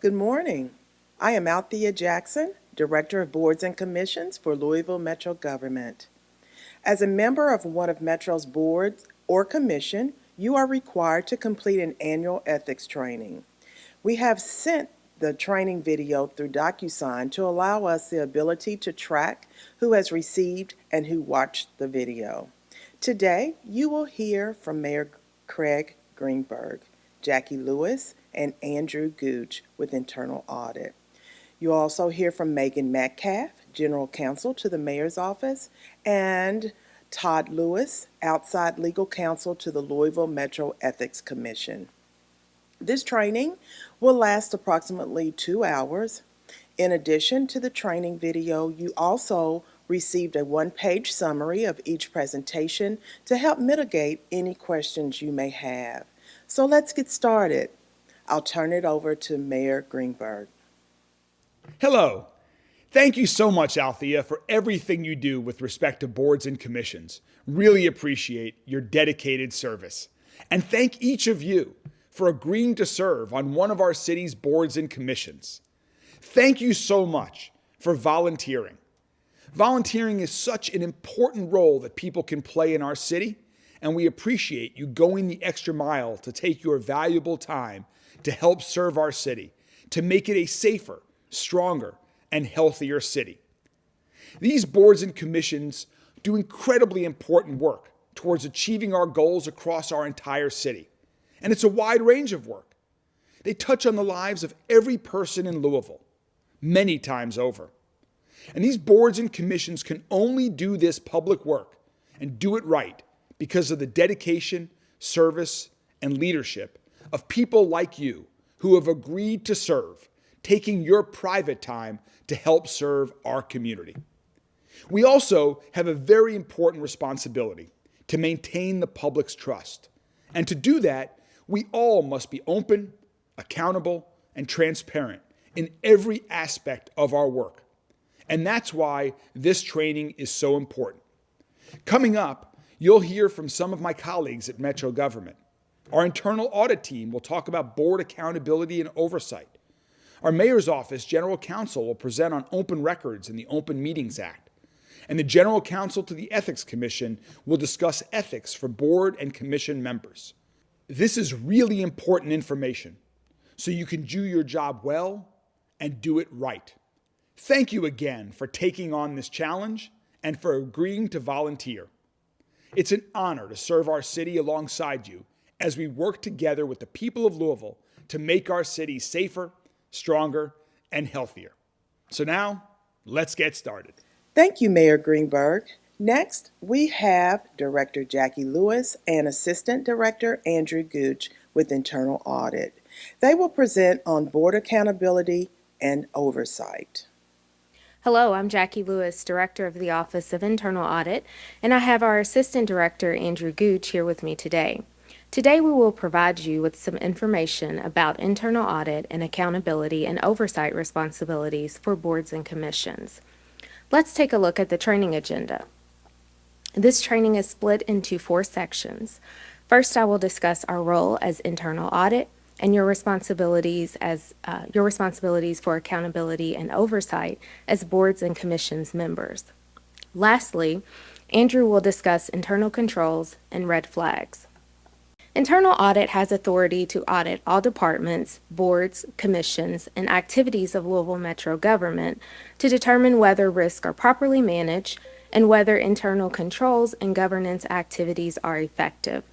Good morning. I am Althea Jackson, Director of Boards and Commissions for Louisville Metro Government. As a member of one of Metro's boards or commission, you are required to complete an annual ethics training. We have sent the training video through DocuSign to allow us the ability to track who has received and who watched the video. Today, you will hear from Mayor Craig Greenberg, Jackie Lewis, and Andrew Gooch with Internal Audit. You'll also hear from Megan Metcalf, General Counsel to the Mayor's Office, and Todd Lewis, Outside Legal Counsel to the Louisville Metro Ethics Commission. This training will last approximately 2 hours. In addition to the training video, you also received a one-page summary of each presentation to help mitigate any questions you may have. So let's get started. I'll turn it over to Mayor Greenberg. Hello. Thank you so much, Althea, for everything you do with respect to boards and commissions. Really appreciate your dedicated service. And thank each of you for agreeing to serve on one of our city's boards and commissions. Thank you so much for volunteering. Volunteering is such an important role that people can play in our city, and we appreciate you going the extra mile to take your valuable time to help serve our city, to make it a safer, stronger, and healthier city. These boards and commissions do incredibly important work towards achieving our goals across our entire city. And it's a wide range of work. They touch on the lives of every person in Louisville, many times over. And these boards and commissions can only do this public work and do it right because of the dedication, service, and leadership of people like you who have agreed to serve, taking your private time to help serve our community. We also have a very important responsibility to maintain the public's trust. And to do that, we all must be open, accountable, and transparent in every aspect of our work. And that's why this training is so important. Coming up, you'll hear from some of my colleagues at Metro Government. Our internal audit team will talk about board accountability and oversight. Our Mayor's Office General Counsel will present on open records and the Open Meetings Act. And the General Counsel to the Ethics Commission will discuss ethics for board and commission members. This is really important information so you can do your job well and do it right. Thank you again for taking on this challenge and for agreeing to volunteer. It's an honor to serve our city alongside you as we work together with the people of Louisville to make our city safer, stronger, and healthier. So now, let's get started. Thank you, Mayor Greenberg. Next, we have Director Jackie Lewis and Assistant Director Andrew Gooch with Internal Audit. They will present on board accountability and oversight. Hello, I'm Jackie Lewis, Director of the Office of Internal Audit, and I have our Assistant Director Andrew Gooch here with me today. Today we will provide you with some information about internal audit and accountability and oversight responsibilities for boards and commissions. Let's take a look at the training agenda. This training is split into 4 sections. First, I will discuss our role as internal audit and your responsibilities for accountability and oversight as boards and commissions members. Lastly, Andrew will discuss internal controls and red flags. Internal audit has authority to audit all departments, boards, commissions, and activities of Louisville Metro government to determine whether risks are properly managed and whether internal controls and governance activities are effective.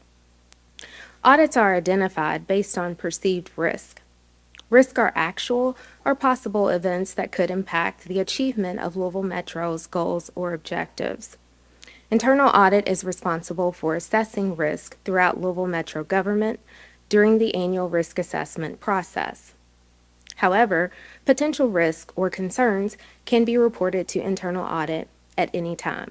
Audits are identified based on perceived risk. Risks are actual or possible events that could impact the achievement of Louisville Metro's goals or objectives. Internal audit is responsible for assessing risk throughout Louisville Metro government during the annual risk assessment process. However, potential risks or concerns can be reported to internal audit at any time.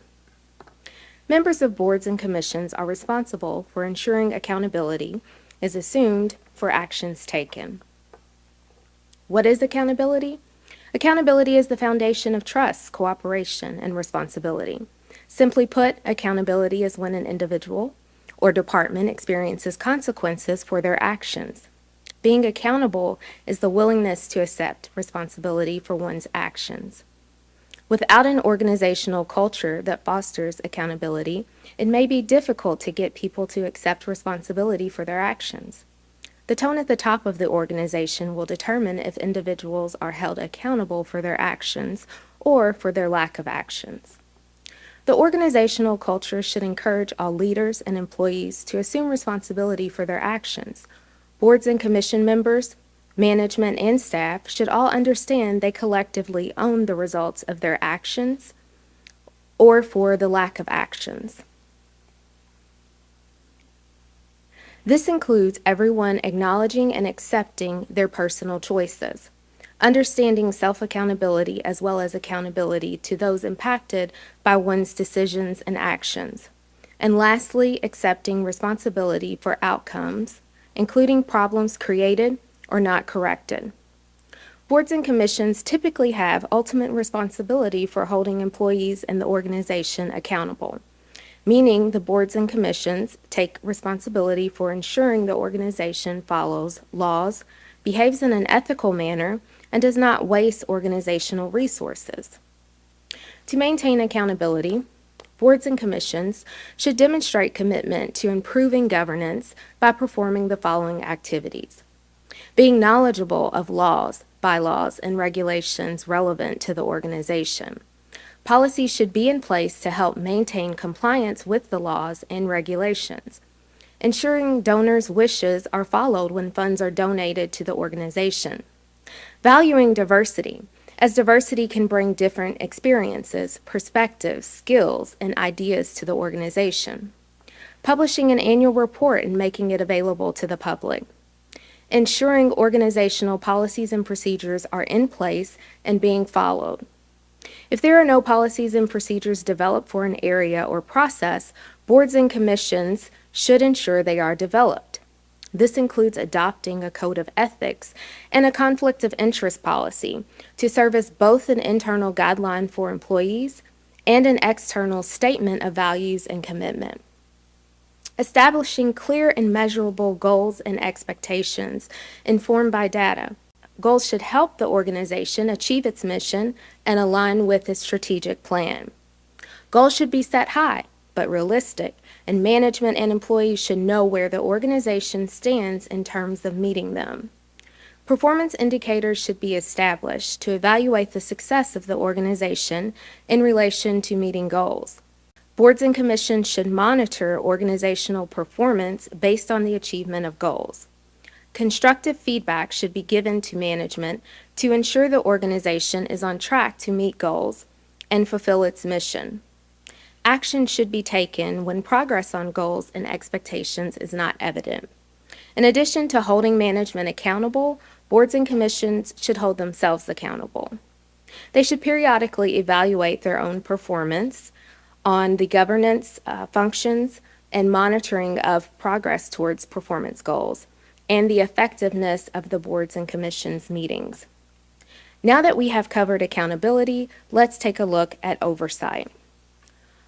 Members of boards and commissions are responsible for ensuring accountability is assumed for actions taken. What is accountability? Accountability is the foundation of trust, cooperation, and responsibility. Simply put, accountability is when an individual or department experiences consequences for their actions. Being accountable is the willingness to accept responsibility for one's actions. Without an organizational culture that fosters accountability, it may be difficult to get people to accept responsibility for their actions. The tone at the top of the organization will determine if individuals are held accountable for their actions or for their lack of actions. The organizational culture should encourage all leaders and employees to assume responsibility for their actions. Boards and commission members, management, and staff should all understand they collectively own the results of their actions or for the lack of actions. This includes everyone acknowledging and accepting their personal choices, understanding self-accountability as well as accountability to those impacted by one's decisions and actions, and lastly, accepting responsibility for outcomes, including problems created or not corrected. Boards and commissions typically have ultimate responsibility for holding employees and the organization accountable, meaning the boards and commissions take responsibility for ensuring the organization follows laws, behaves in an ethical manner, and does not waste organizational resources. To maintain accountability, boards and commissions should demonstrate commitment to improving governance by performing the following activities: being knowledgeable of laws, bylaws, and regulations relevant to the organization. Policies should be in place to help maintain compliance with the laws and regulations. Ensuring donors' wishes are followed when funds are donated to the organization. Valuing diversity, as diversity can bring different experiences, perspectives, skills, and ideas to the organization. Publishing an annual report and making it available to the public. Ensuring organizational policies and procedures are in place and being followed. If there are no policies and procedures developed for an area or process, boards and commissions should ensure they are developed. This includes adopting a code of ethics and a conflict of interest policy to serve as both an internal guideline for employees and an external statement of values and commitment. Establishing clear and measurable goals and expectations informed by data. Goals should help the organization achieve its mission and align with its strategic plan. Goals should be set high, but realistic, and management and employees should know where the organization stands in terms of meeting them. Performance indicators should be established to evaluate the success of the organization in relation to meeting goals. Boards and commissions should monitor organizational performance based on the achievement of goals. Constructive feedback should be given to management to ensure the organization is on track to meet goals and fulfill its mission. Action should be taken when progress on goals and expectations is not evident. In addition to holding management accountable, boards and commissions should hold themselves accountable. They should periodically evaluate their own performance on the governance functions and monitoring of progress towards performance goals, and the effectiveness of the boards and commissions meetings. Now that we have covered accountability, let's take a look at oversight.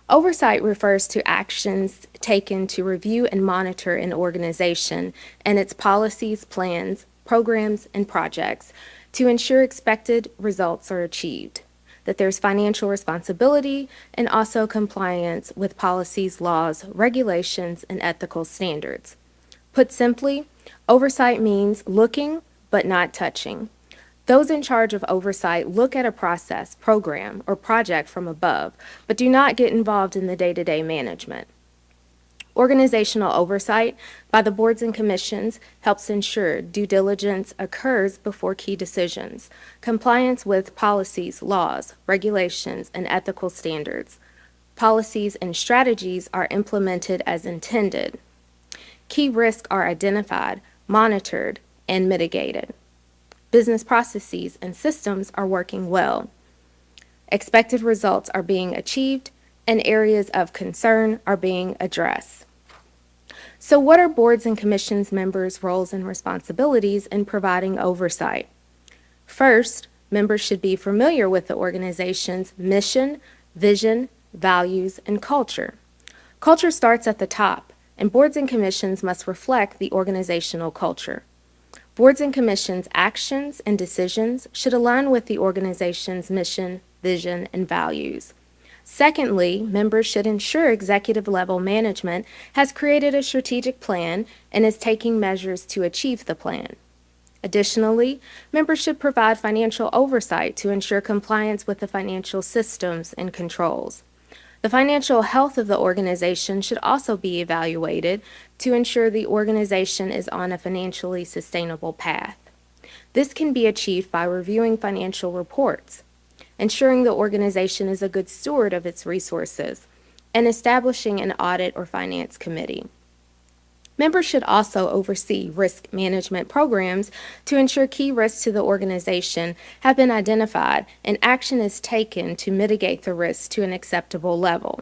Oversight refers to actions taken to review and monitor an organization and its policies, plans, programs, and projects to ensure expected results are achieved, that there's financial responsibility and also compliance with policies, laws, regulations, and ethical standards. Put simply, oversight means looking but not touching. Those in charge of oversight look at a process, program, or project from above, but do not get involved in the day-to-day management. Organizational oversight by the boards and commissions helps ensure due diligence occurs before key decisions, compliance with policies, laws, regulations, and ethical standards. Policies and strategies are implemented as intended. Key risks are identified, monitored, and mitigated. Business processes and systems are working well. Expected results are being achieved, and areas of concern are being addressed. So what are boards and commissions members' roles and responsibilities in providing oversight? First, members should be familiar with the organization's mission, vision, values, and culture. Culture starts at the top, and boards and commissions must reflect the organizational culture. Boards and commissions' actions and decisions should align with the organization's mission, vision, and values. Secondly, members should ensure executive level management has created a strategic plan and is taking measures to achieve the plan. Additionally, members should provide financial oversight to ensure compliance with the financial systems and controls. The financial health of the organization should also be evaluated to ensure the organization is on a financially sustainable path. This can be achieved by reviewing financial reports, ensuring the organization is a good steward of its resources, and establishing an audit or finance committee. Members should also oversee risk management programs to ensure key risks to the organization have been identified and action is taken to mitigate the risks to an acceptable level.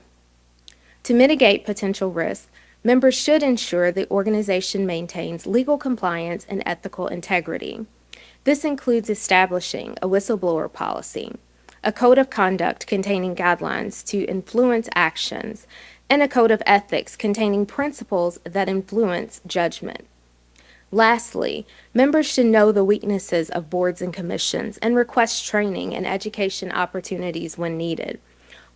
To mitigate potential risks, members should ensure the organization maintains legal compliance and ethical integrity. This includes establishing a whistleblower policy, a code of conduct containing guidelines to influence actions, and a code of ethics containing principles that influence judgment. Lastly, members should know the weaknesses of boards and commissions and request training and education opportunities when needed.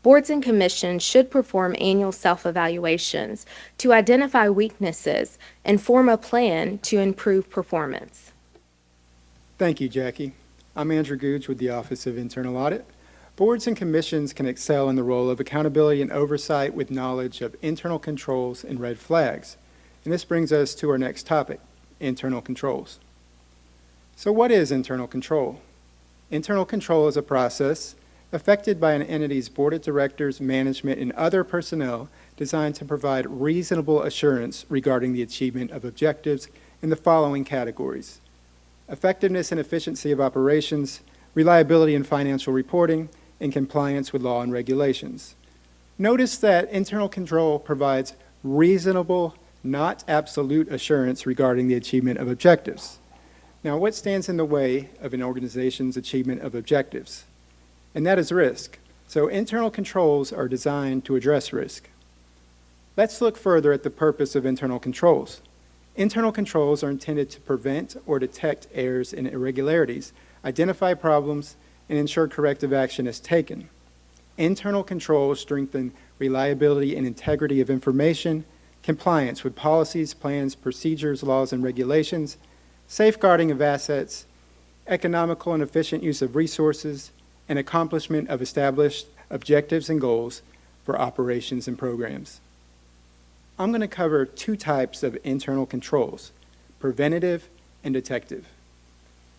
Boards and commissions should perform annual self-evaluations to identify weaknesses and form a plan to improve performance. Thank you, Jackie. I'm Andrew Gooch with the Office of Internal Audit. Boards and commissions can excel in the role of accountability and oversight with knowledge of internal controls and red flags. And this brings us to our next topic, internal controls. So what is internal control? Internal control is a process affected by an entity's board of directors, management, and other personnel designed to provide reasonable assurance regarding the achievement of objectives in the following categories: effectiveness and efficiency of operations, reliability in financial reporting, and compliance with law and regulations. Notice that internal control provides reasonable, not absolute assurance regarding the achievement of objectives. Now, what stands in the way of an organization's achievement of objectives? And that is risk. So internal controls are designed to address risk. Let's look further at the purpose of internal controls. Internal controls are intended to prevent or detect errors and irregularities, identify problems, and ensure corrective action is taken. Internal controls strengthen reliability and integrity of information, compliance with policies, plans, procedures, laws, and regulations, safeguarding of assets, economical and efficient use of resources, and accomplishment of established objectives and goals for operations and programs. I'm going to cover two types of internal controls, preventative and detective.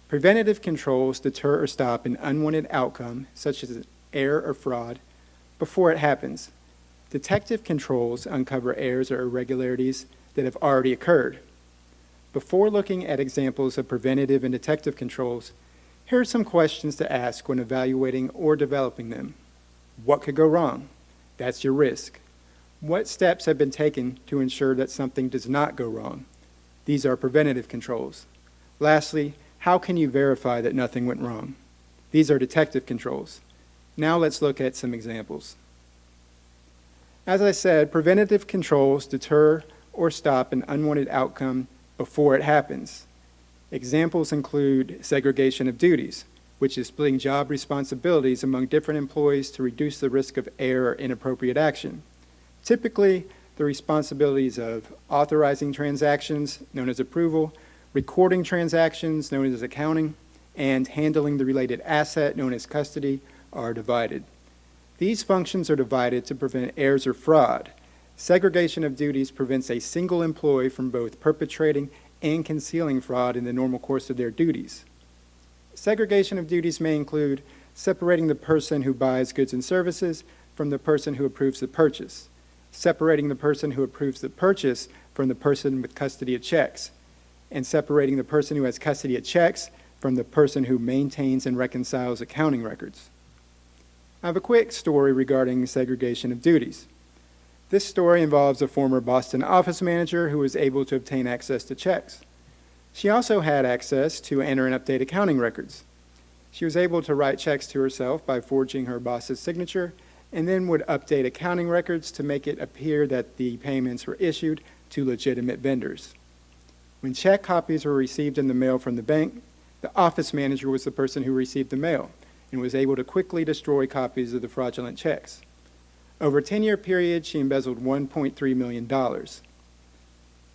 Preventative controls deter or stop an unwanted outcome, such as error or fraud, before it happens. Detective controls uncover errors or irregularities that have already occurred. Before looking at examples of preventative and detective controls, here are some questions to ask when evaluating or developing them. What could go wrong? That's your risk. What steps have been taken to ensure that something does not go wrong? These are preventative controls. Lastly, how can you verify that nothing went wrong? These are detective controls. Now let's look at some examples. As I said, preventative controls deter or stop an unwanted outcome before it happens. Examples include segregation of duties, which is splitting job responsibilities among different employees to reduce the risk of error or inappropriate action. Typically, the responsibilities of authorizing transactions, known as approval, recording transactions, known as accounting, and handling the related asset, known as custody, are divided. These functions are divided to prevent errors or fraud. Segregation of duties prevents a single employee from both perpetrating and concealing fraud in the normal course of their duties. Segregation of duties may include separating the person who buys goods and services from the person who approves the purchase, separating the person who approves the purchase from the person with custody of checks, and separating the person who has custody of checks from the person who maintains and reconciles accounting records. I have a quick story regarding segregation of duties. This story involves a former Boston office manager who was able to obtain access to checks. She also had access to enter and update accounting records. She was able to write checks to herself by forging her boss's signature, and then would update accounting records to make it appear that the payments were issued to legitimate vendors. When check copies were received in the mail from the bank, the office manager was the person who received the mail and was able to quickly destroy copies of the fraudulent checks. Over a 10-year period, she embezzled $1.3 million.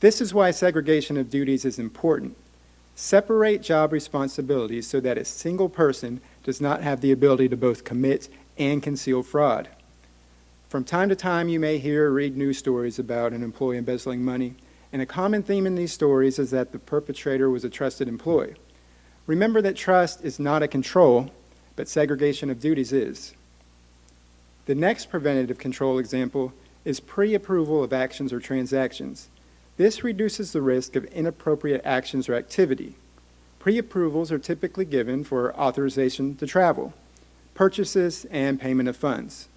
This is why segregation of duties is important. Separate job responsibilities so that a single person does not have the ability to both commit and conceal fraud. From time to time, you may hear or read news stories about an employee embezzling money, and a common theme in these stories is that the perpetrator was a trusted employee. Remember that trust is not a control, but segregation of duties is. The next preventative control example is pre-approval of actions or transactions. This reduces the risk of inappropriate actions or activity. Pre-approvals are typically given for authorization to travel, purchases, and payment of funds.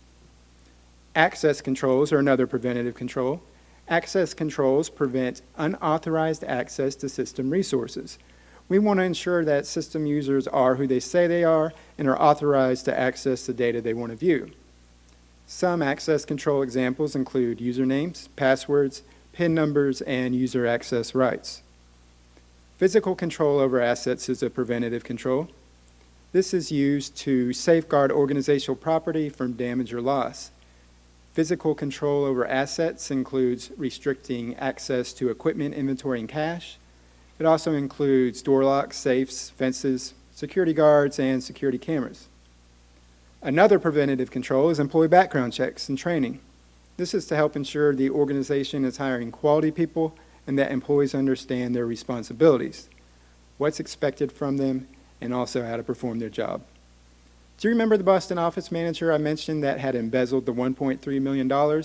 Access controls are another preventative control. Access controls prevent unauthorized access to system resources. We want to ensure that system users are who they say they are and are authorized to access the data they want to view. Some access control examples include usernames, passwords, PIN numbers, and user access rights. Physical control over assets is a preventative control. This is used to safeguard organizational property from damage or loss. Physical control over assets includes restricting access to equipment, inventory, and cash. It also includes door locks, safes, fences, security guards, and security cameras. Another preventative control is employee background checks and training. This is to help ensure the organization is hiring quality people and that employees understand their responsibilities, what's expected from them, and also how to perform their job. Do you remember the Boston office manager I mentioned that had embezzled the $1.3 million?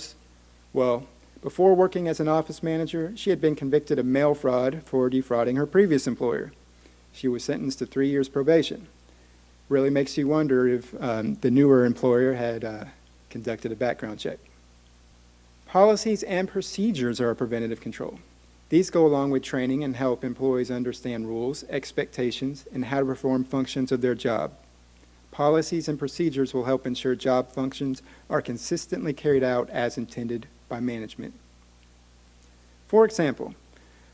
Well, before working as an office manager, she had been convicted of mail fraud for defrauding her previous employer. She was sentenced to 3 years probation. Really makes you wonder if the newer employer had conducted a background check. Policies and procedures are a preventative control. These go along with training and help employees understand rules, expectations, and how to perform functions of their job. Policies and procedures will help ensure job functions are consistently carried out as intended by management. For example,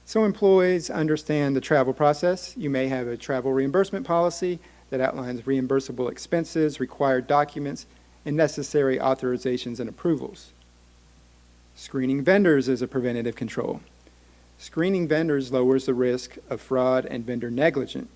so employees understand the travel process. You may have a travel reimbursement policy that outlines reimbursable expenses, required documents, and necessary authorizations and approvals. Screening vendors is a preventative control. Screening vendors lowers the risk of fraud and vendor negligence.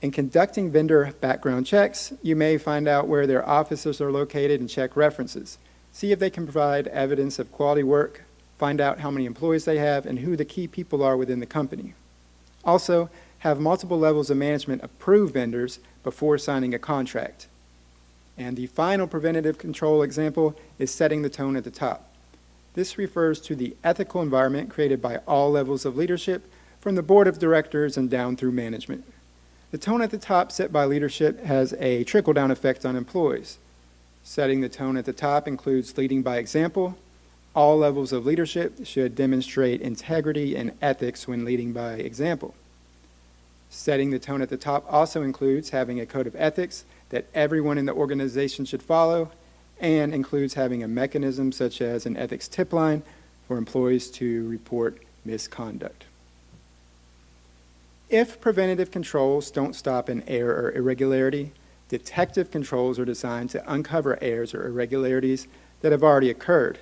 In conducting vendor background checks, you may find out where their offices are located and check references. See if they can provide evidence of quality work, find out how many employees they have, and who the key people are within the company. Also, have multiple levels of management approve vendors before signing a contract. And the final preventative control example is setting the tone at the top. This refers to the ethical environment created by all levels of leadership, from the board of directors and down through management. The tone at the top set by leadership has a trickle-down effect on employees. Setting the tone at the top includes leading by example. All levels of leadership should demonstrate integrity and ethics when leading by example. Setting the tone at the top also includes having a code of ethics that everyone in the organization should follow, and includes having a mechanism such as an ethics tip line for employees to report misconduct. If preventative controls don't stop an error or irregularity, detective controls are designed to uncover errors or irregularities that have already occurred.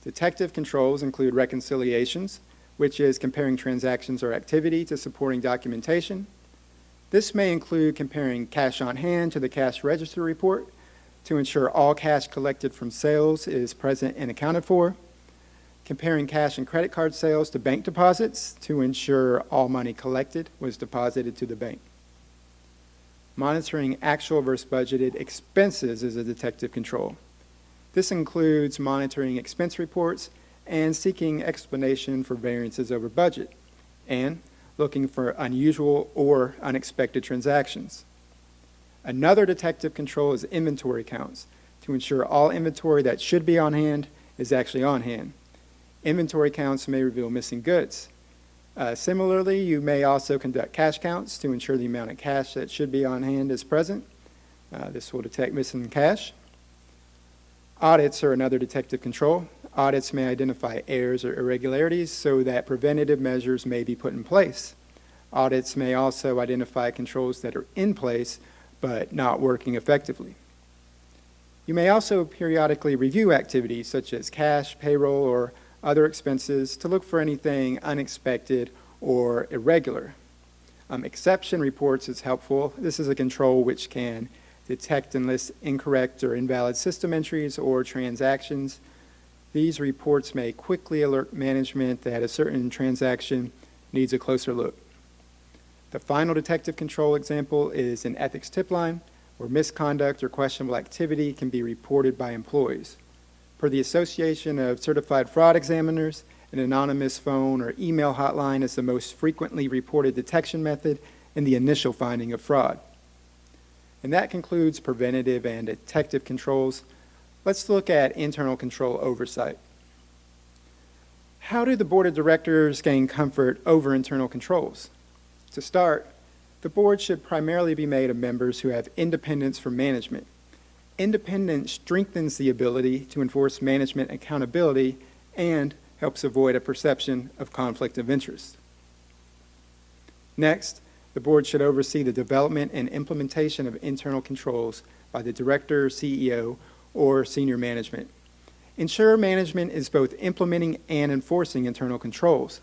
Detective controls include reconciliations, which is comparing transactions or activity to supporting documentation. This may include comparing cash on hand to the cash register report to ensure all cash collected from sales is present and accounted for. Comparing cash and credit card sales to bank deposits to ensure all money collected was deposited to the bank. Monitoring actual versus budgeted expenses is a detective control. This includes monitoring expense reports and seeking explanation for variances over budget, and looking for unusual or unexpected transactions. Another detective control is inventory counts, to ensure all inventory that should be on hand is actually on hand. Inventory counts may reveal missing goods. Similarly, you may also conduct cash counts to ensure the amount of cash that should be on hand is present. This will detect missing cash. Audits are another detective control. audits may identify errors or irregularities so that preventative measures may be put in place. Audits may also identify controls that are in place but not working effectively. You may also periodically review activities such as cash, payroll, or other expenses to look for anything unexpected or irregular. Exception reports is helpful. This is a control which can detect and list incorrect or invalid system entries or transactions. These reports may quickly alert management that a certain transaction needs a closer look. The final detective control example is an ethics tip line where misconduct or questionable activity can be reported by employees. Per the Association of Certified Fraud Examiners, an anonymous phone or email hotline is the most frequently reported detection method in the initial finding of fraud. And that concludes preventative and detective controls. Let's look at internal control oversight. How do the board of directors gain comfort over internal controls? To start, the board should primarily be made of members who have independence from management. Independence strengthens the ability to enforce management accountability and helps avoid a perception of conflict of interest. Next, the board should oversee the development and implementation of internal controls by the director, CEO, or senior management. Ensure management is both implementing and enforcing internal controls.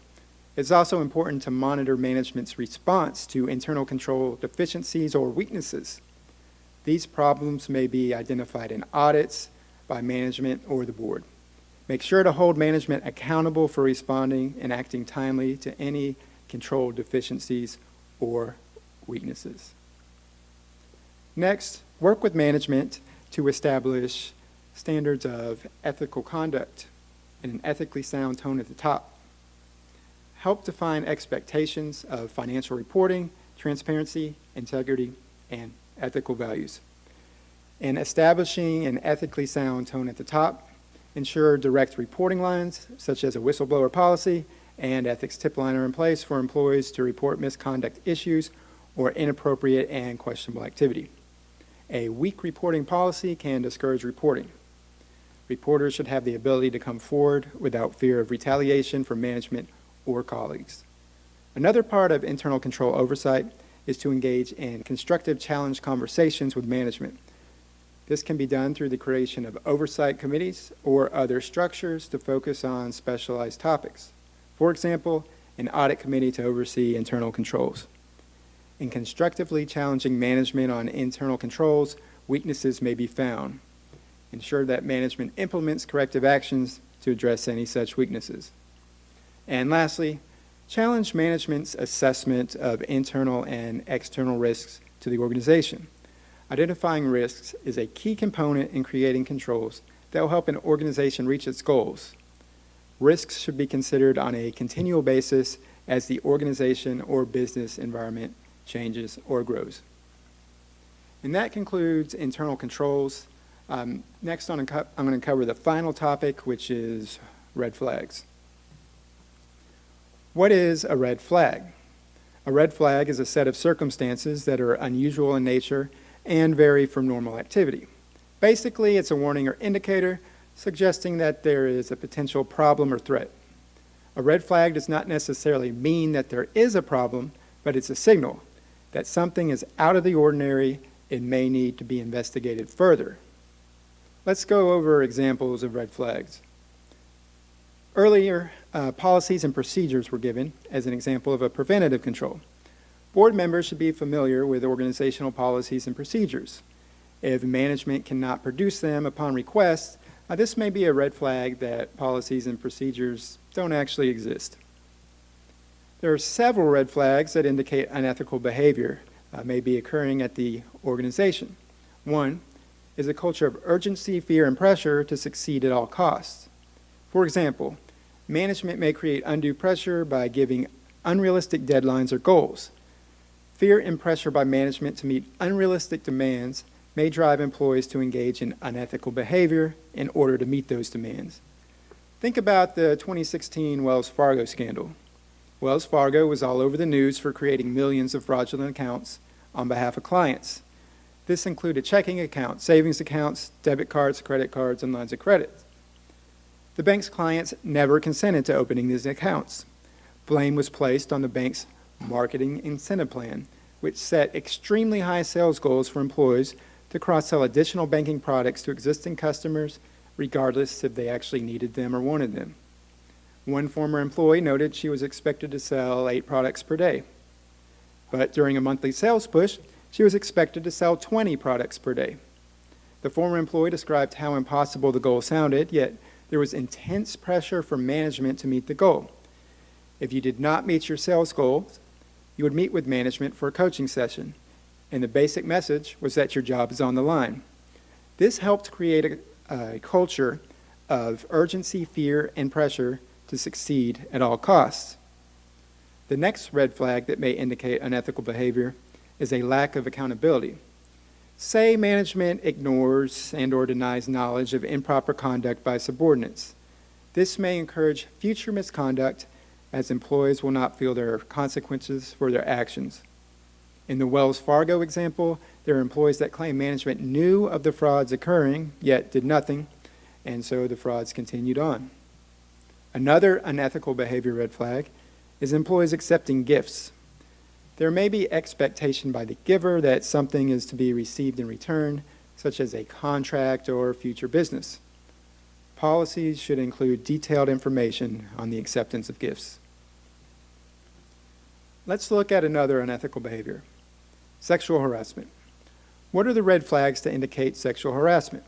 It's also important to monitor management's response to internal control deficiencies or weaknesses. These problems may be identified in audits by management or the board. Make sure to hold management accountable for responding and acting timely to any control deficiencies or weaknesses. Next, work with management to establish standards of ethical conduct and an ethically sound tone at the top. Help define expectations of financial reporting, transparency, integrity, and ethical values. In establishing an ethically sound tone at the top, ensure direct reporting lines, such as a whistleblower policy and ethics tip line are in place for employees to report misconduct issues or inappropriate and questionable activity. A weak reporting policy can discourage reporting. Reporters should have the ability to come forward without fear of retaliation from management or colleagues. Another part of internal control oversight is to engage in constructive challenge conversations with management. This can be done through the creation of oversight committees or other structures to focus on specialized topics. For example, an audit committee to oversee internal controls. In constructively challenging management on internal controls, weaknesses may be found. Ensure that management implements corrective actions to address any such weaknesses. And lastly, challenge management's assessment of internal and external risks to the organization. Identifying risks is a key component in creating controls that will help an organization reach its goals. Risks should be considered on a continual basis as the organization or business environment changes or grows. And that concludes internal controls. Next, I'm going to cover the final topic, which is red flags. What is a red flag? A red flag is a set of circumstances that are unusual in nature and vary from normal activity. Basically, it's a warning or indicator suggesting that there is a potential problem or threat. A red flag does not necessarily mean that there is a problem, but it's a signal that something is out of the ordinary and may need to be investigated further. Let's go over examples of red flags. Earlier, policies and procedures were given as an example of a preventative control. Board members should be familiar with organizational policies and procedures. If management cannot produce them upon request, this may be a red flag that policies and procedures don't actually exist. There are several red flags that indicate unethical behavior may be occurring at the organization. One is a culture of urgency, fear, and pressure to succeed at all costs. For example, management may create undue pressure by giving unrealistic deadlines or goals. Fear and pressure by management to meet unrealistic demands may drive employees to engage in unethical behavior in order to meet those demands. Think about the 2016 Wells Fargo scandal. Wells Fargo was all over the news for creating millions of fraudulent accounts on behalf of clients. This included checking accounts, savings accounts, debit cards, credit cards, and lines of credit. The bank's clients never consented to opening these accounts. Blame was placed on the bank's marketing incentive plan, which set extremely high sales goals for employees to cross-sell additional banking products to existing customers, regardless if they actually needed them or wanted them. One former employee noted she was expected to sell 8 products per day. But during a monthly sales push, she was expected to sell 20 products per day. The former employee described how impossible the goal sounded, yet there was intense pressure from management to meet the goal. If you did not meet your sales goals, you would meet with management for a coaching session, and the basic message was that your job is on the line. This helped create a culture of urgency, fear, and pressure to succeed at all costs. The next red flag that may indicate unethical behavior is a lack of accountability. Say management ignores and/or denies knowledge of improper conduct by subordinates. This may encourage future misconduct, as employees will not feel there are consequences for their actions. In the Wells Fargo example, there are employees that claim management knew of the frauds occurring, yet did nothing, and so the frauds continued on. Another unethical behavior red flag is employees accepting gifts. There may be expectation by the giver that something is to be received in return, such as a contract or future business. Policies should include detailed information on the acceptance of gifts. Let's look at another unethical behavior: sexual harassment. What are the red flags to indicate sexual harassment?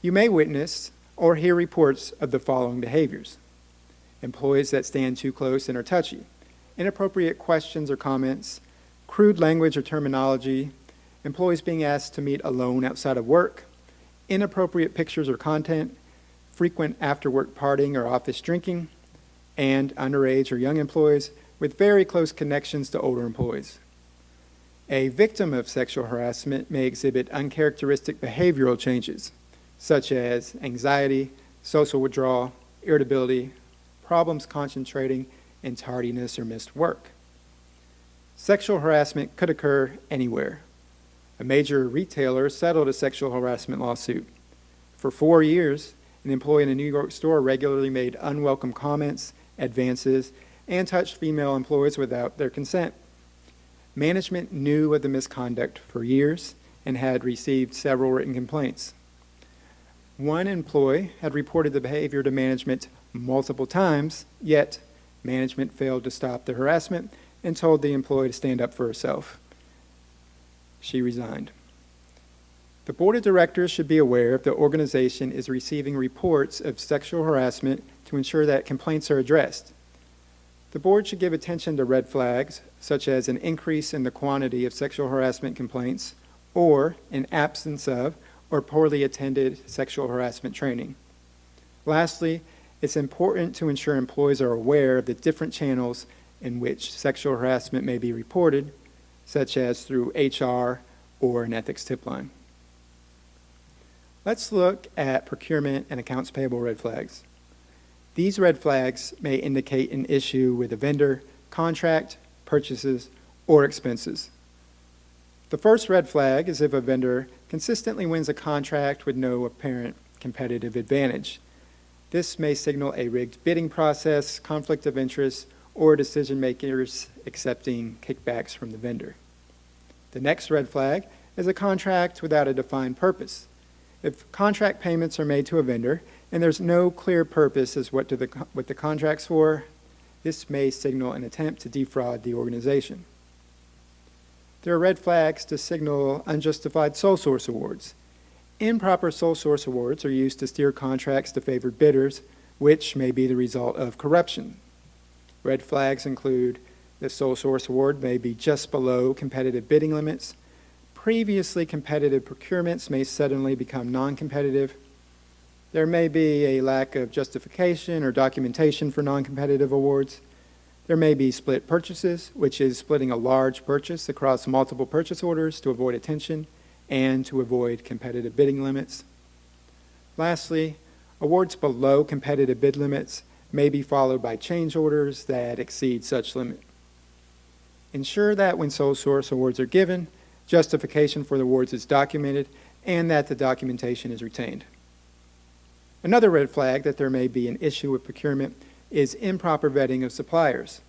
You may witness or hear reports of the following behaviors: employees that stand too close and are touchy, inappropriate questions or comments, crude language or terminology, employees being asked to meet alone outside of work, inappropriate pictures or content, frequent after-work partying or office drinking, and underage or young employees with very close connections to older employees. A victim of sexual harassment may exhibit uncharacteristic behavioral changes, such as anxiety, social withdrawal, irritability, problems concentrating, and tardiness or missed work. Sexual harassment could occur anywhere. A major retailer settled a sexual harassment lawsuit. For 4 years, an employee in a New York store regularly made unwelcome comments, advances, and touched female employees without their consent. Management knew of the misconduct for years and had received several written complaints. One employee had reported the behavior to management multiple times, yet management failed to stop the harassment and told the employee to stand up for herself. She resigned. The board of directors should be aware if the organization is receiving reports of sexual harassment to ensure that complaints are addressed. The board should give attention to red flags, such as an increase in the quantity of sexual harassment complaints or an absence of or poorly attended sexual harassment training. Lastly, it's important to ensure employees are aware of the different channels in which sexual harassment may be reported, such as through HR or an ethics tip line. Let's look at procurement and accounts payable red flags. These red flags may indicate an issue with a vendor, contract, purchases, or expenses. The first red flag is if a vendor consistently wins a contract with no apparent competitive advantage. This may signal a rigged bidding process, conflict of interest, or decision makers accepting kickbacks from the vendor. The next red flag is a contract without a defined purpose. If contract payments are made to a vendor and there's no clear purpose as what the contract's for, this may signal an attempt to defraud the organization. There are red flags to signal unjustified sole source awards. Improper sole source awards are used to steer contracts to favored bidders, which may be the result of corruption. Red flags include the sole source award may be just below competitive bidding limits. Previously competitive procurements may suddenly become non-competitive. There may be a lack of justification or documentation for non-competitive awards. There may be split purchases, which is splitting a large purchase across multiple purchase orders to avoid attention and to avoid competitive bidding limits. Lastly, awards below competitive bid limits may be followed by change orders that exceed such limit. Ensure that when sole source awards are given, justification for the awards is documented and that the documentation is retained. Another red flag that there may be an issue with procurement is improper vetting of suppliers.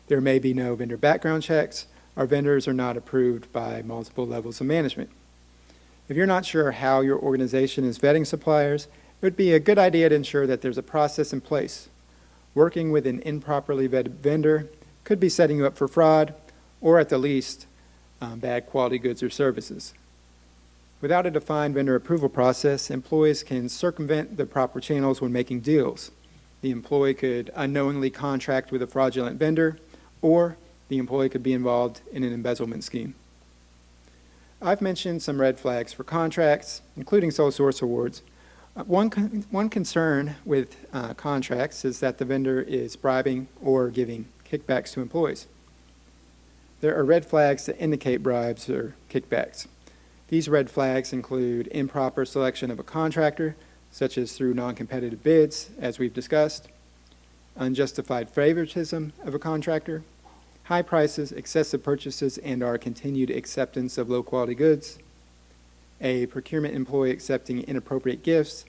There may be no vendor background checks, or vendors are not approved by multiple levels of management. If you're not sure how your organization is vetting suppliers, it would be a good idea to ensure that there's a process in place. Working with an improperly vetted vendor could be setting you up for fraud, or at the least, bad quality goods or services. Without a defined vendor approval process, employees can circumvent the proper channels when making deals. The employee could unknowingly contract with a fraudulent vendor, or the employee could be involved in an embezzlement scheme. I've mentioned some red flags for contracts, including sole source awards. One concern with contracts is that the vendor is bribing or giving kickbacks to employees. There are red flags that indicate bribes or kickbacks. These red flags include improper selection of a contractor, such as through non-competitive bids, as we've discussed, unjustified favoritism of a contractor, high prices, excessive purchases, and our continued acceptance of low-quality goods, a procurement employee accepting inappropriate gifts,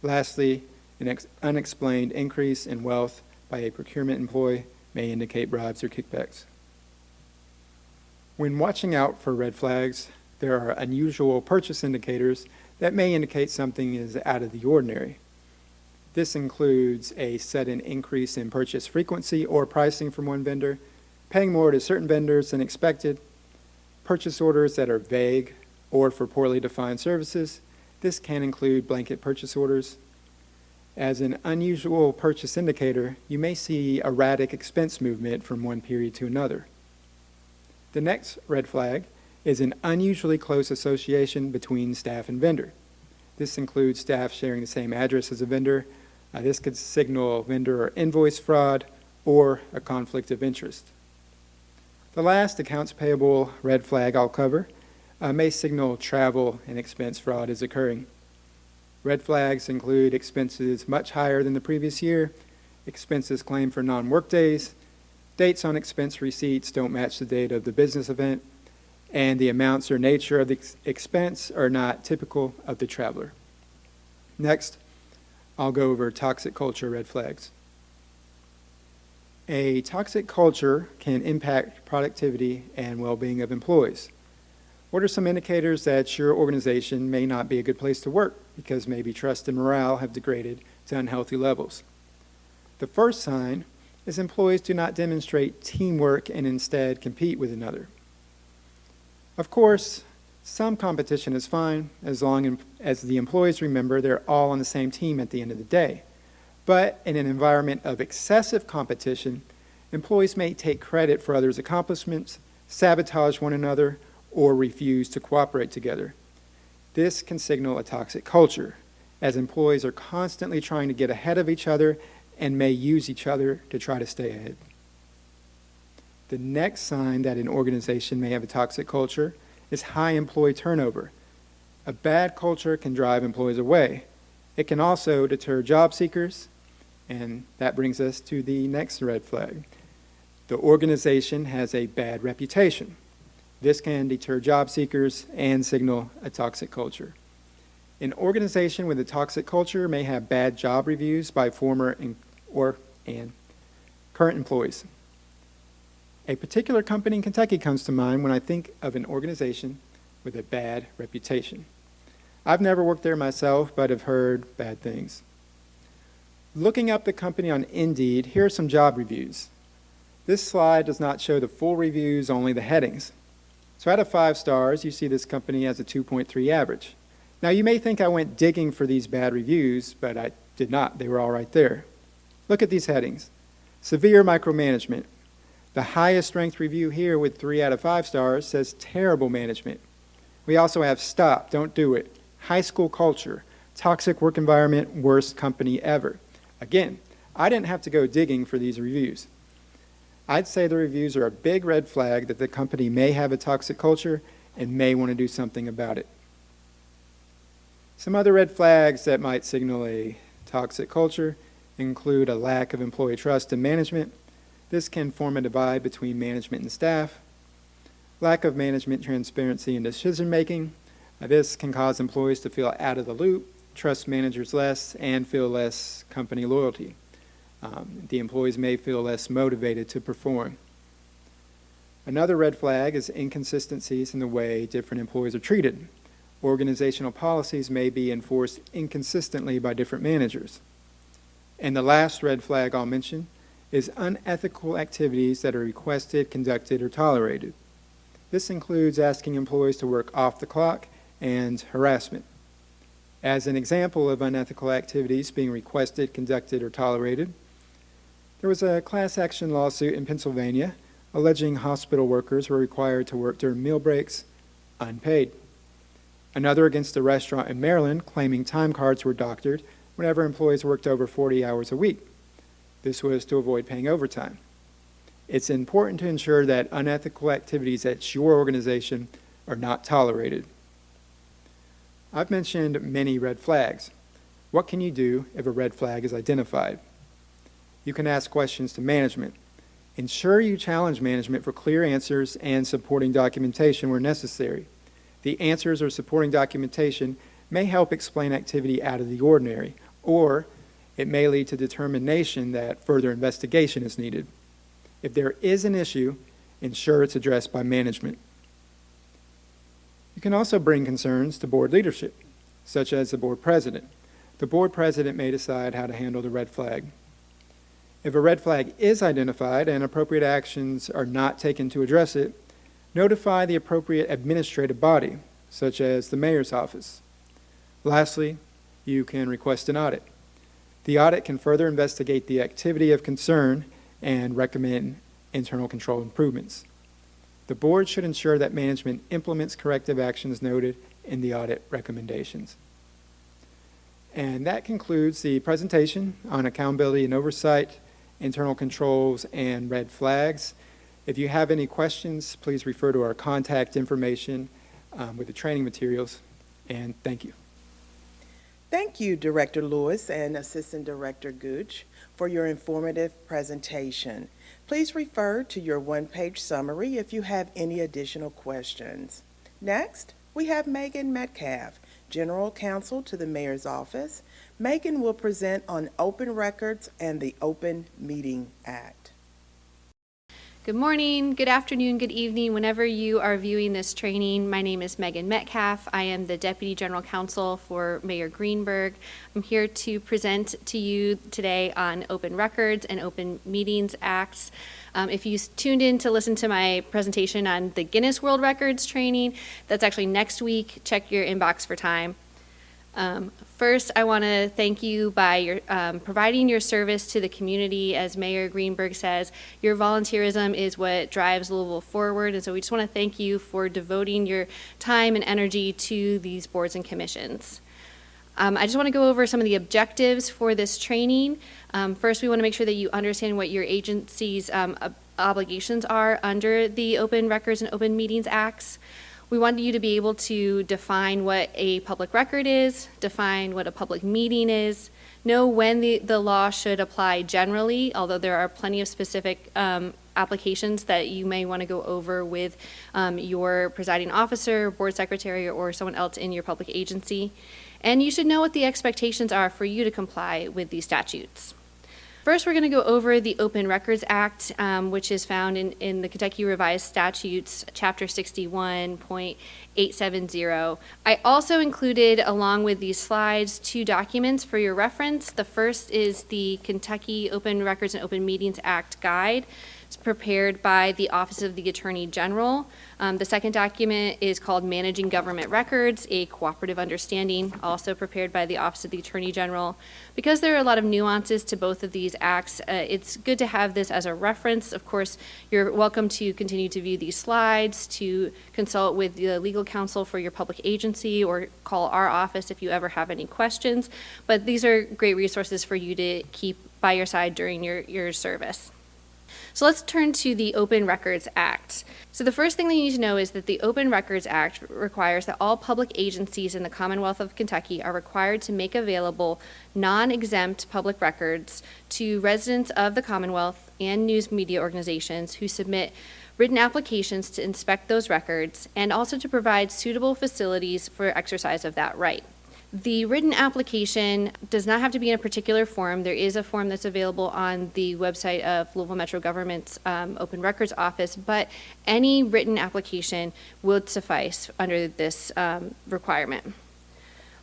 lastly, an unexplained increase in wealth by a procurement employee may indicate bribes or kickbacks. When watching out for red flags, there are unusual purchase indicators that may indicate something is out of the ordinary. This includes a sudden increase in purchase frequency or pricing from one vendor, paying more to certain vendors than expected, purchase orders that are vague or for poorly defined services. This can include blanket purchase orders. As an unusual purchase indicator, you may see erratic expense movement from one period to another. The next red flag is an unusually close association between staff and vendor. This includes staff sharing the same address as a vendor. This could signal vendor or invoice fraud or a conflict of interest. The last accounts payable red flag I'll cover may signal travel and expense fraud is occurring. Red flags include expenses much higher than the previous year, expenses claimed for non-work days, dates on expense receipts don't match the date of the business event, and the amounts or nature of the expense are not typical of the traveler. Next, I'll go over toxic culture red flags. A toxic culture can impact productivity and well-being of employees. What are some indicators that your organization may not be a good place to work because maybe trust and morale have degraded to unhealthy levels? The first sign is employees do not demonstrate teamwork and instead compete with another. Of course, some competition is fine as long as the employees remember they're all on the same team at the end of the day. But in an environment of excessive competition, employees may take credit for others' accomplishments, sabotage one another, or refuse to cooperate together. This can signal a toxic culture, as employees are constantly trying to get ahead of each other and may use each other to try to stay ahead. The next sign that an organization may have a toxic culture is high employee turnover. A bad culture can drive employees away. It can also deter job seekers, and that brings us to the next red flag. The organization has a bad reputation. This can deter job seekers and signal a toxic culture. An organization with a toxic culture may have bad job reviews by former and current employees. A particular company in Kentucky comes to mind when I think of an organization with a bad reputation. I've never worked there myself, but have heard bad things. Looking up the company on Indeed, here are some job reviews. This slide does not show the full reviews, only the headings. So out of 5 stars, you see this company has a 2.3 average. Now you may think I went digging for these bad reviews, but I did not. They were all right there. Look at these headings. Severe micromanagement. The highest ranked review here with 3 out of 5 stars says terrible management. We also have stop, don't do it. High school culture, toxic work environment, worst company ever. Again, I didn't have to go digging for these reviews. I'd say the reviews are a big red flag that the company may have a toxic culture and may want to do something about it. Some other red flags that might signal a toxic culture include a lack of employee trust in management. This can form a divide between management and staff. Lack of management transparency and decision making. This can cause employees to feel out of the loop trust managers less, and feel less company loyalty. The employees may feel less motivated to perform. Another red flag is inconsistencies in the way different employees are treated. Organizational policies may be enforced inconsistently by different managers. And the last red flag I'll mention is unethical activities that are requested, conducted, or tolerated. This includes asking employees to work off the clock and harassment. As an example of unethical activities being requested, conducted, or tolerated, there was a class action lawsuit in Pennsylvania alleging hospital workers were required to work during meal breaks unpaid. Another against a restaurant in Maryland claiming time cards were doctored whenever employees worked over 40 hours a week. This was to avoid paying overtime. It's important to ensure that unethical activities at your organization are not tolerated. I've mentioned many red flags. What can you do if a red flag is identified? You can ask questions to management. Ensure you challenge management for clear answers and supporting documentation where necessary. The answers or supporting documentation may help explain activity out of the ordinary, or it may lead to determination that further investigation is needed. If there is an issue, ensure it's addressed by management. You can also bring concerns to board leadership, such as the board president. The board president may decide how to handle the red flag. If a red flag is identified and appropriate actions are not taken to address it, notify the appropriate administrative body, such as the mayor's office. Lastly, you can request an audit. The audit can further investigate the activity of concern and recommend internal control improvements. The board should ensure that management implements corrective actions noted in the audit recommendations. And that concludes the presentation on accountability and oversight, internal controls, and red flags. If you have any questions, please refer to our contact information with the training materials, and thank you. Thank you, Director Lewis and Assistant Director Gooch, for your informative presentation. Please refer to your one-page summary if you have any additional questions. Next, we have Megan Metcalf, General Counsel to the Mayor's Office. Megan will present on open records and the Open Meeting Act. Good morning, good afternoon, good evening, whenever you are viewing this training. My name is Megan Metcalf. I am the Deputy General Counsel for Mayor Greenberg. I'm here to present to you today on open records and open meetings acts. If you tuned in to listen to my presentation on the Guinness World Records training, that's actually next week. Check your inbox for time. First, I want to thank you by your providing your service to the community. As Mayor Greenberg says, your volunteerism is what drives Louisville forward, and so we just want to thank you for devoting your time and energy to these boards and commissions. I just want to go over some of the objectives for this training. First, we want to make sure that you understand what your agency's obligations are under the Open Records and Open Meetings Acts. We want you to be able to define what a public record is, define what a public meeting is, know when the law should apply generally, although there are plenty of specific applications that you may want to go over with your presiding officer, board secretary, or someone else in your public agency. And you should know what the expectations are for you to comply with these statutes. First, we're going to go over the Open Records Act, which is found in the Kentucky Revised Statutes, Chapter 61.870. I also included, along with these slides, 2 documents for your reference. The first is the Kentucky Open Records and Open Meetings Act Guide. It's prepared by the Office of the Attorney General. The second document is called Managing Government Records, a Cooperative Understanding, also prepared by the Office of the Attorney General. Because there are a lot of nuances to both of these acts, it's good to have this as a reference. Of course, you're welcome to continue to view these slides, to consult with the legal counsel for your public agency, or call our office if you ever have any questions. But these are great resources for you to keep by your side during your service. So let's turn to the Open Records Act. So the first thing that you need to know is that the Open Records Act requires that all public agencies in the Commonwealth of Kentucky are required to make available non-exempt public records to residents of the Commonwealth and news media organizations who submit written applications to inspect those records, and also to provide suitable facilities for exercise of that right. The written application does not have to be in a particular form. There is a form that's available on the website of Louisville Metro Government's Open Records Office, but any written application would suffice under this requirement.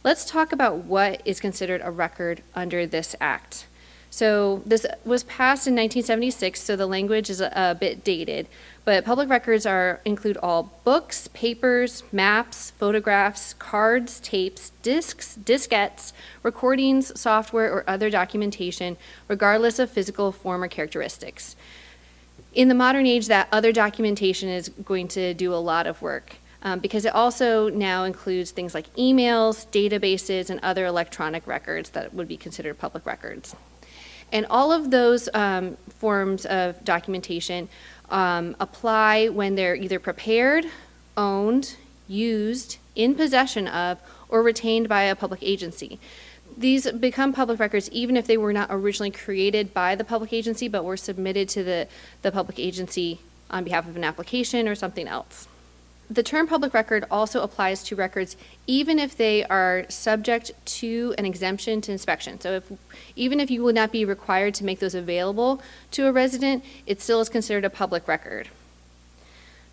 Let's talk about what is considered a record under this act. So this was passed in 1976, so the language is a bit dated, but public records include all books, papers, maps, photographs, cards, tapes, discs, diskettes, recordings, software, or other documentation, regardless of physical form or characteristics. In the modern age, that other documentation is going to do a lot of work. Because it also now includes things like emails, databases, and other electronic records that would be considered public records. And all of those forms of documentation apply when they're either prepared, owned, used, in possession of, or retained by a public agency. These become public records even if they were not originally created by the public agency, but were submitted to the public agency on behalf of an application or something else. The term public record also applies to records even if they are subject to an exemption to inspection. So even if you would not be required to make those available to a resident, it still is considered a public record.